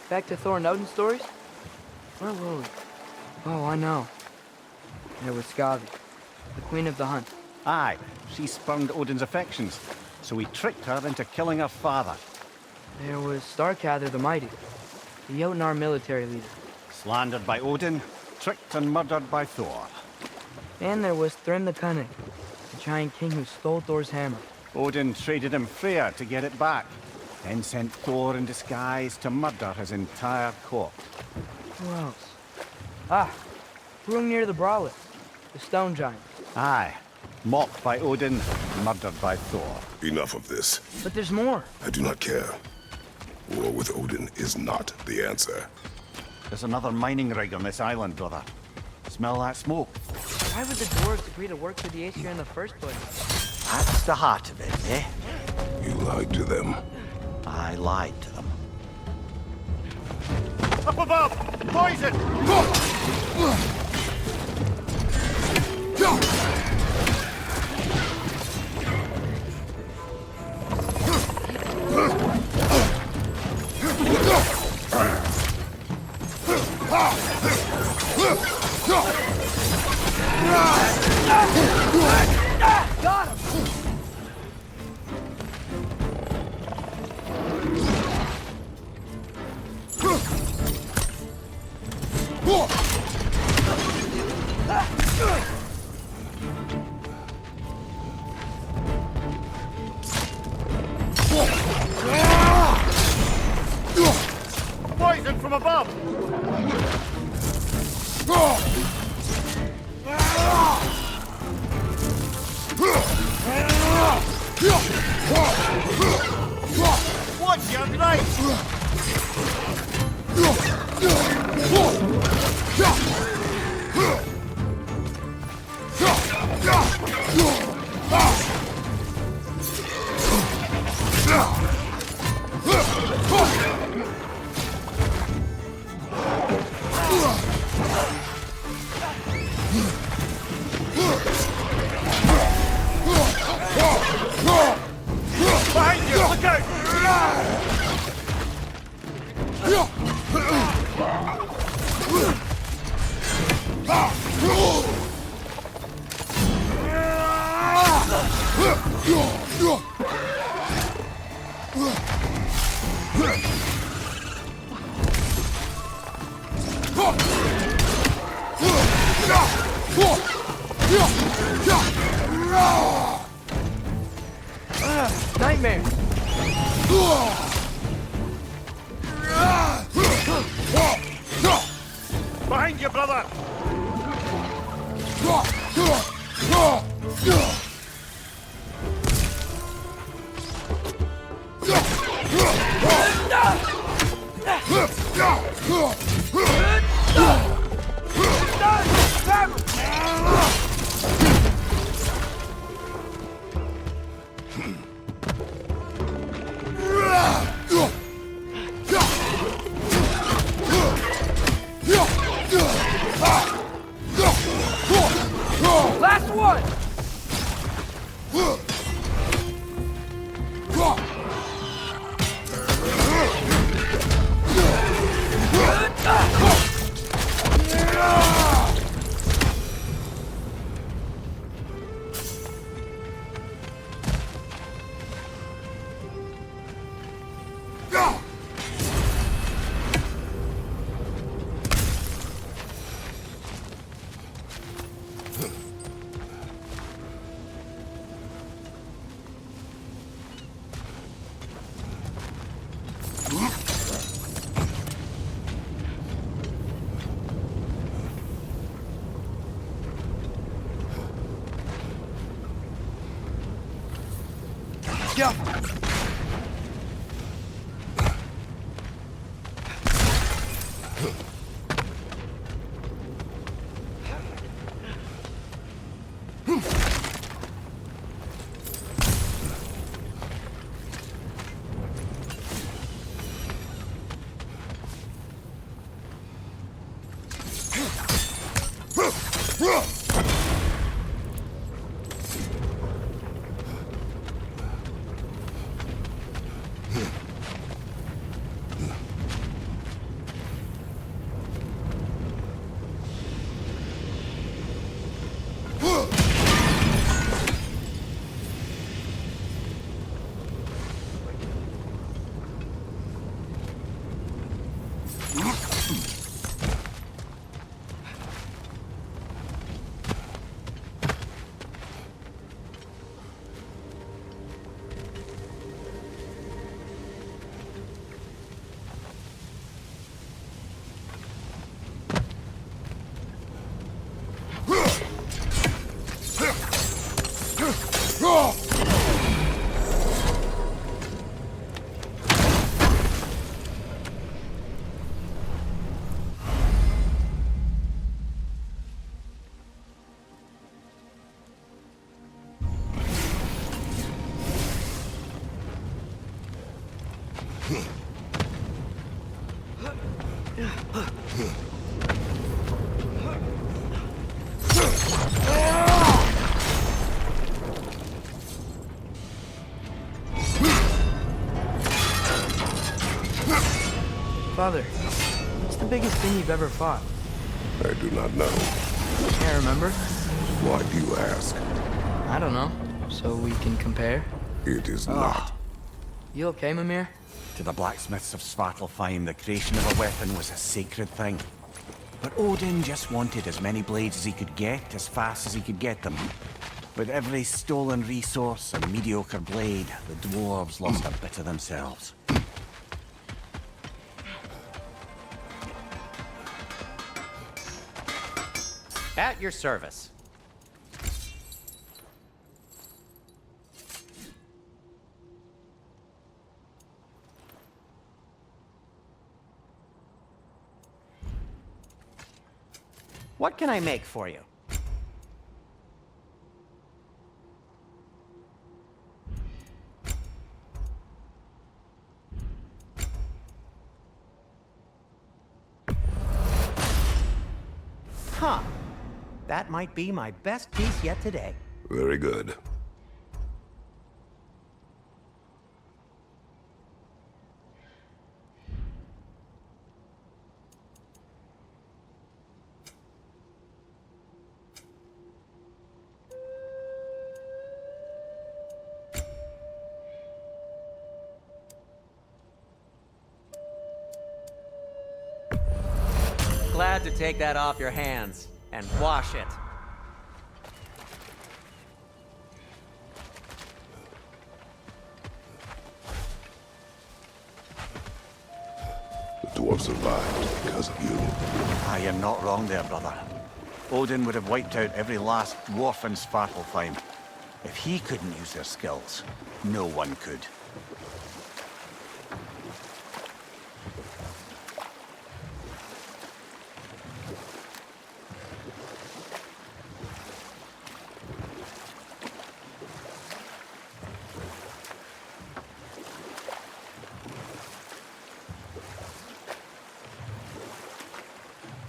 Back to Thor and Odin stories? Where were we? Oh, I know. There was Skavi, the queen of the hunt. Aye, she spurned Odin's affections, so he tricked her into killing her father. There was Starkather the Mighty, the Jotnar military leader. Slandered by Odin, tricked and murdered by Thor. And there was Thrym the Cunning, the giant king who stole Thor's hammer. Odin traded him Freyr to get it back, then sent Thor in disguise to murder his entire court. Who else? Ah, Hrungnir the Brawler, the stone giant. Aye, mocked by Odin, murdered by Thor. Enough of this. But there's more. I do not care. War with Odin is not the answer. There's another mining rig on this island, brother. Smell that smoke? Why would the dwarves agree to work for the Aesir in the first place? That's the heart of it, eh? You lied to them. I lied to them. Up above! Poison! Got him! Poison from above! What's your right? Behind you! Look out! Nightmare! Behind you, brother! Go! Father, what's the biggest thing you've ever fought? I do not know. Can't remember? Why do you ask? I don't know. So we can compare? It is not. You okay, Mimir? To the blacksmiths of Svartalfheim, the creation of a weapon was a sacred thing. But Odin just wanted as many blades as he could get, as fast as he could get them. With every stolen resource and mediocre blade, the dwarves lost a bit of themselves. At your service. What can I make for you? Huh. That might be my best piece yet today. Very good. Glad to take that off your hands and wash it. The dwarf survived because of you. Ah, you're not wrong there, brother. Odin would have wiped out every last dwarf in Svartalfheim. If he couldn't use their skills, no one could.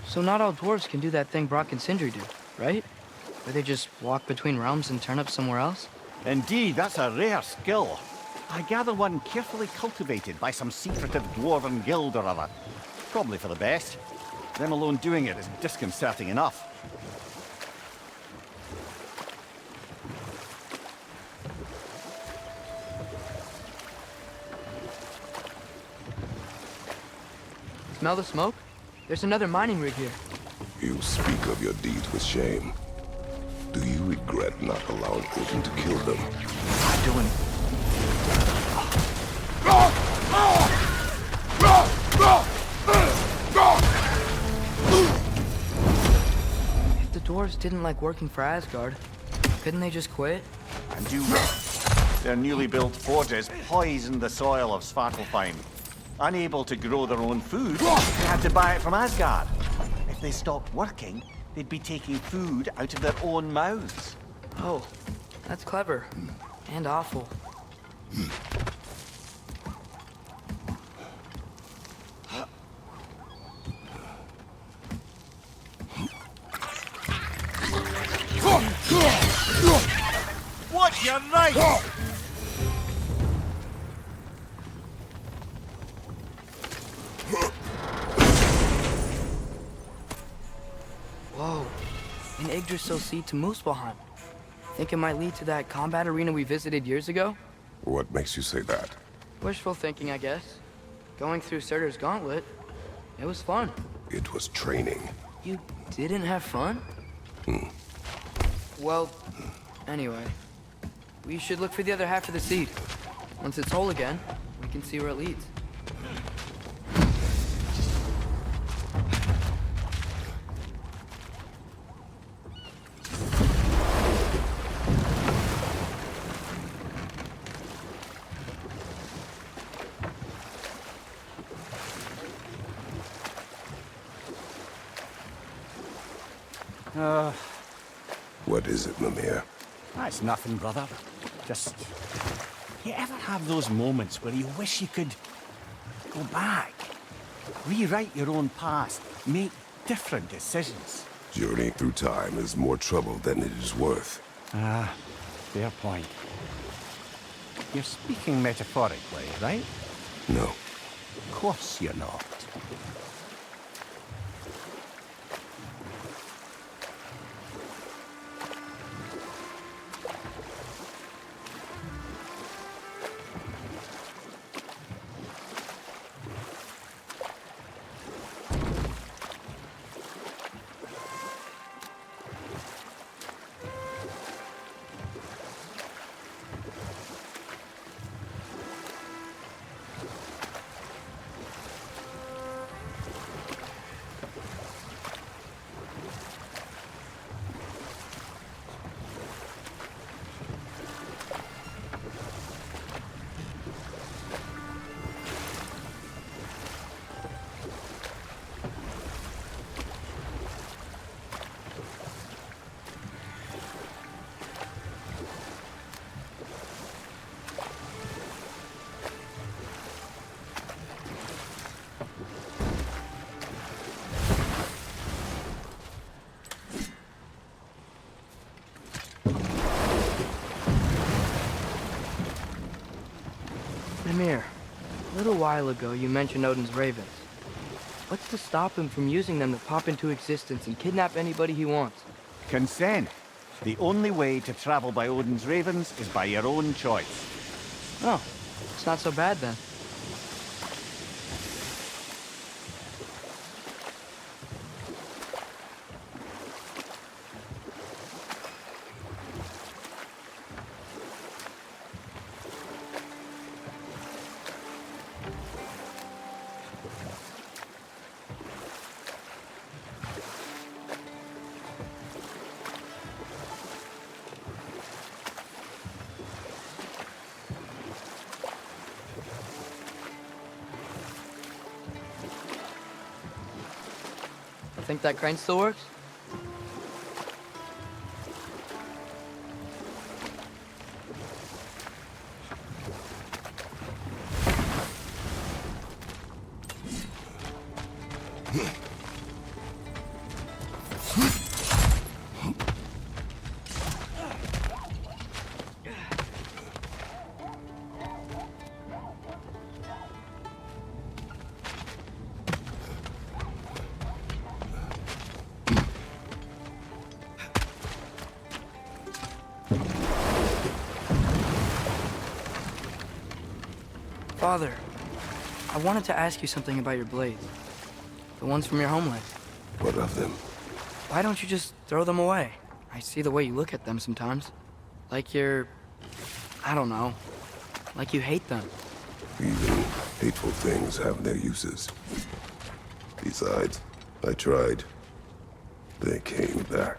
So not all dwarves can do that thing Brock and Sindri do, right? Where they just walk between realms and turn up somewhere else? Indeed, that's a rare skill. I gather one carefully cultivated by some secretive dwarven guild or other. Probably for the best. Them alone doing it is disconcerting enough. Smell the smoke? There's another mining rig here. You speak of your deeds with shame. Do you regret not allowing Odin to kill them? I don't... If the dwarves didn't like working for Asgard, couldn't they just quit? And you... Their newly built forges poisoned the soil of Svartalfheim. Unable to grow their own food, they had to buy it from Asgard. If they stopped working, they'd be taking food out of their own mouths. Oh, that's clever. And awful. Watch your right! Whoa. An Yggdrasil seed to Muspelheim. Think it might lead to that combat arena we visited years ago? What makes you say that? Wishful thinking, I guess. Going through Surtur's gauntlet, it was fun. It was training. You didn't have fun? Well, anyway. We should look for the other half of the seed. Once it's whole again, we can see where it leads. What is it, Mimir? That's nothing, brother. Just... You ever have those moments where you wish you could go back? Rewrite your own past, make different decisions. Journeying through time is more trouble than it is worth. Ah, fair point. You're speaking metaphorically, right? No. Of course you're not. Mimir, a little while ago you mentioned Odin's ravens. What's to stop him from using them to pop into existence and kidnap anybody he wants? Consent. The only way to travel by Odin's ravens is by your own choice. Oh, it's not so bad then. Think that crane still works? Father, I wanted to ask you something about your blades. The ones from your homeland. What of them? Why don't you just throw them away? I see the way you look at them sometimes. Like you're... I don't know. Like you hate them. Even hateful things have their uses. Besides, I tried. They came back.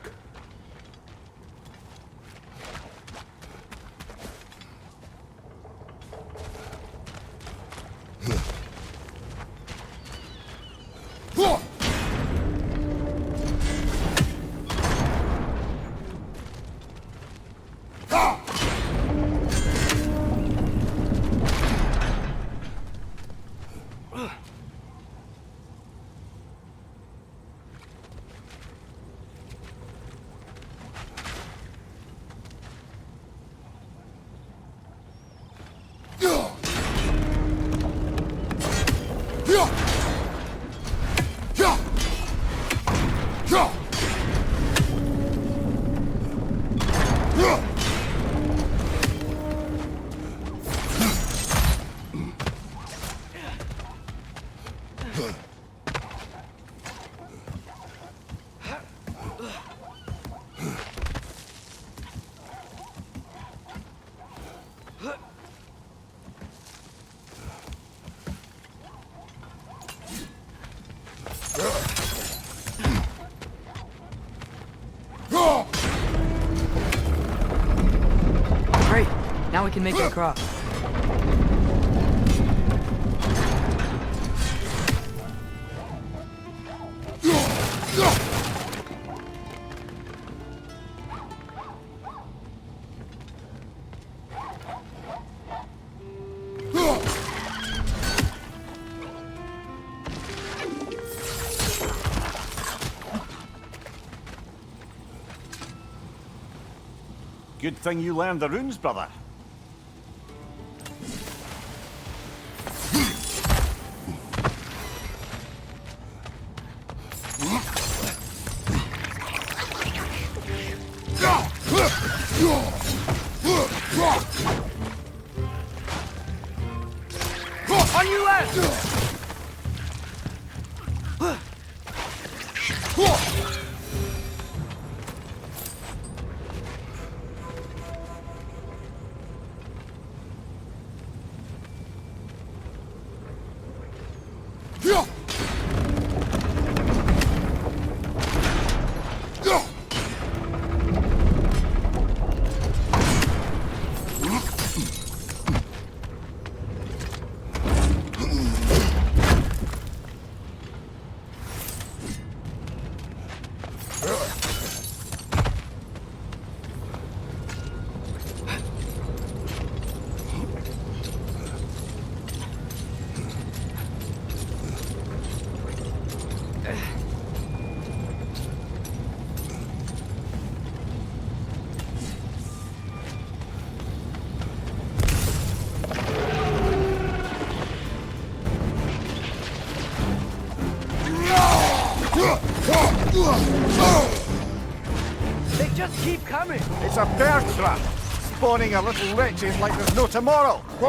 Great. Now we can make it across. Good thing you learned the runes, brother. On your left! They just keep coming. It's a bear trap, spawning a little wretches like there's no tomorrow. It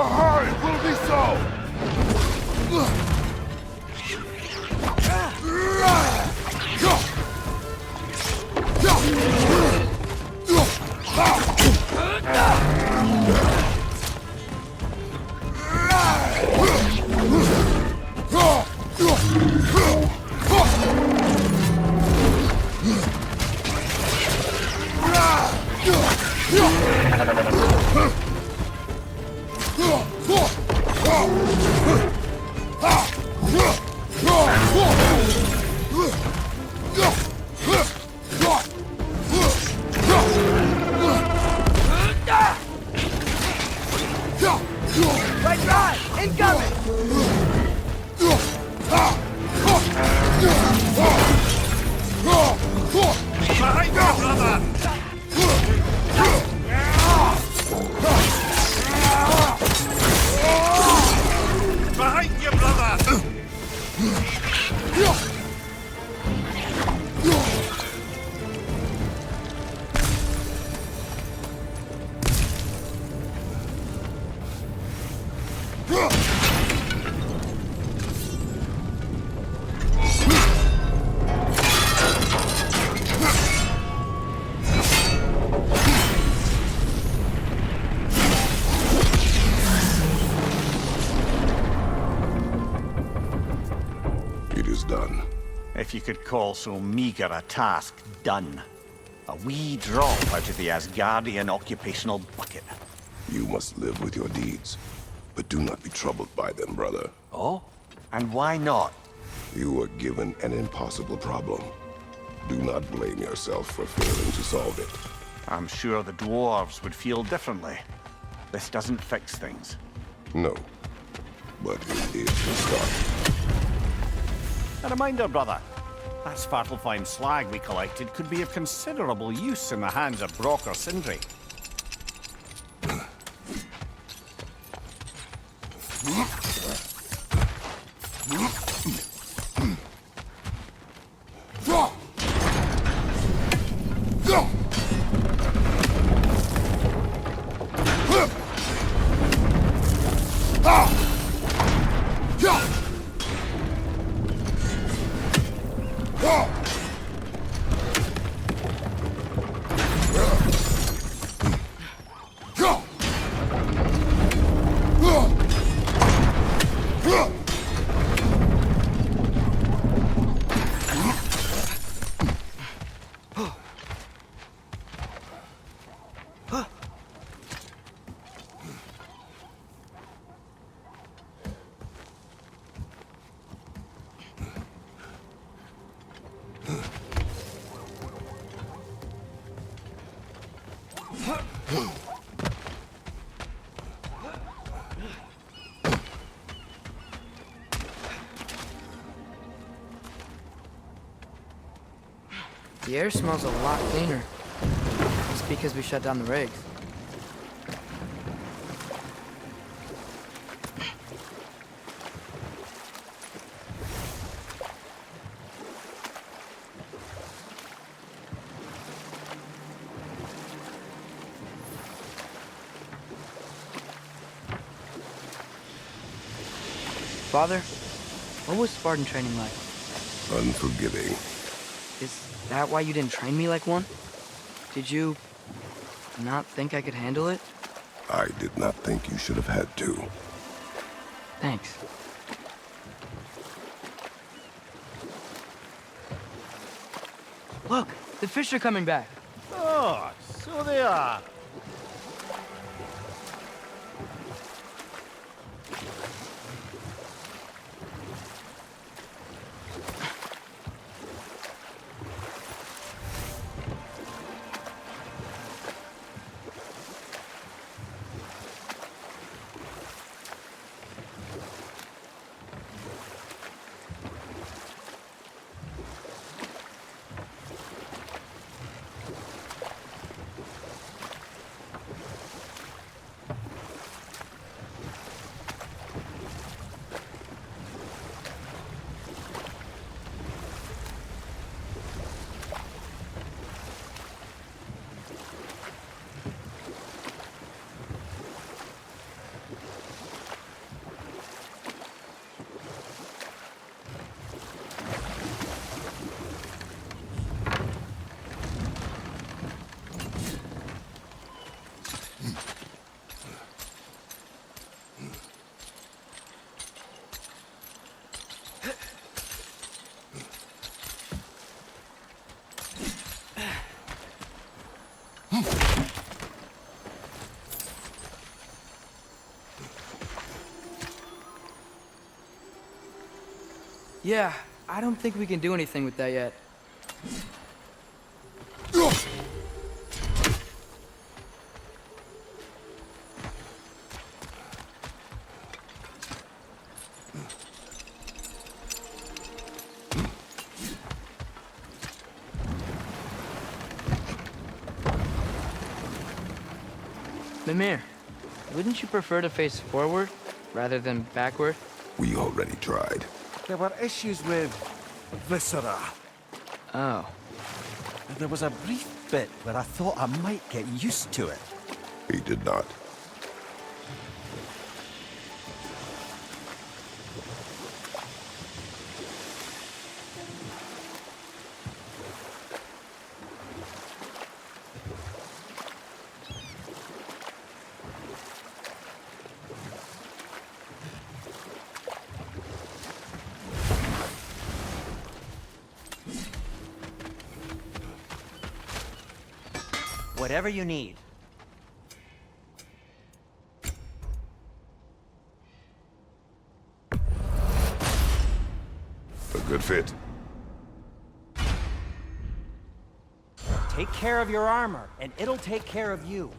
will be so! Right! Incoming! Behind you, brother! Behind you, brother! It is done. If you could call so meager a task done. A wee drop out of the Asgardian occupational bucket. You must live with your deeds, but do not be troubled by them, brother. Oh? And why not? You were given an impossible problem. Do not blame yourself for failing to solve it. I'm sure the dwarves would feel differently. This doesn't fix things. No, but it is the start. A reminder, brother. That Svartalfheim slag we collected could be of considerable use in the hands of Brock or Sindri. The air smells a lot cleaner. It's because we shut down the rigs. Father, what was Spartan training like? Unforgiving. Is that why you didn't train me like one? Did you not think I could handle it? I did not think you should have had to. Thanks. Look, the fish are coming back. Oh, so they are. Yeah, I don't think we can do anything with that yet. Mimir, wouldn't you prefer to face forward rather than backward? We already tried. There were issues with viscera. Oh. There was a brief bit where I thought I might get used to it. He did not. Whatever you need. A good fit. Take care of your armor, and it'll take care of you.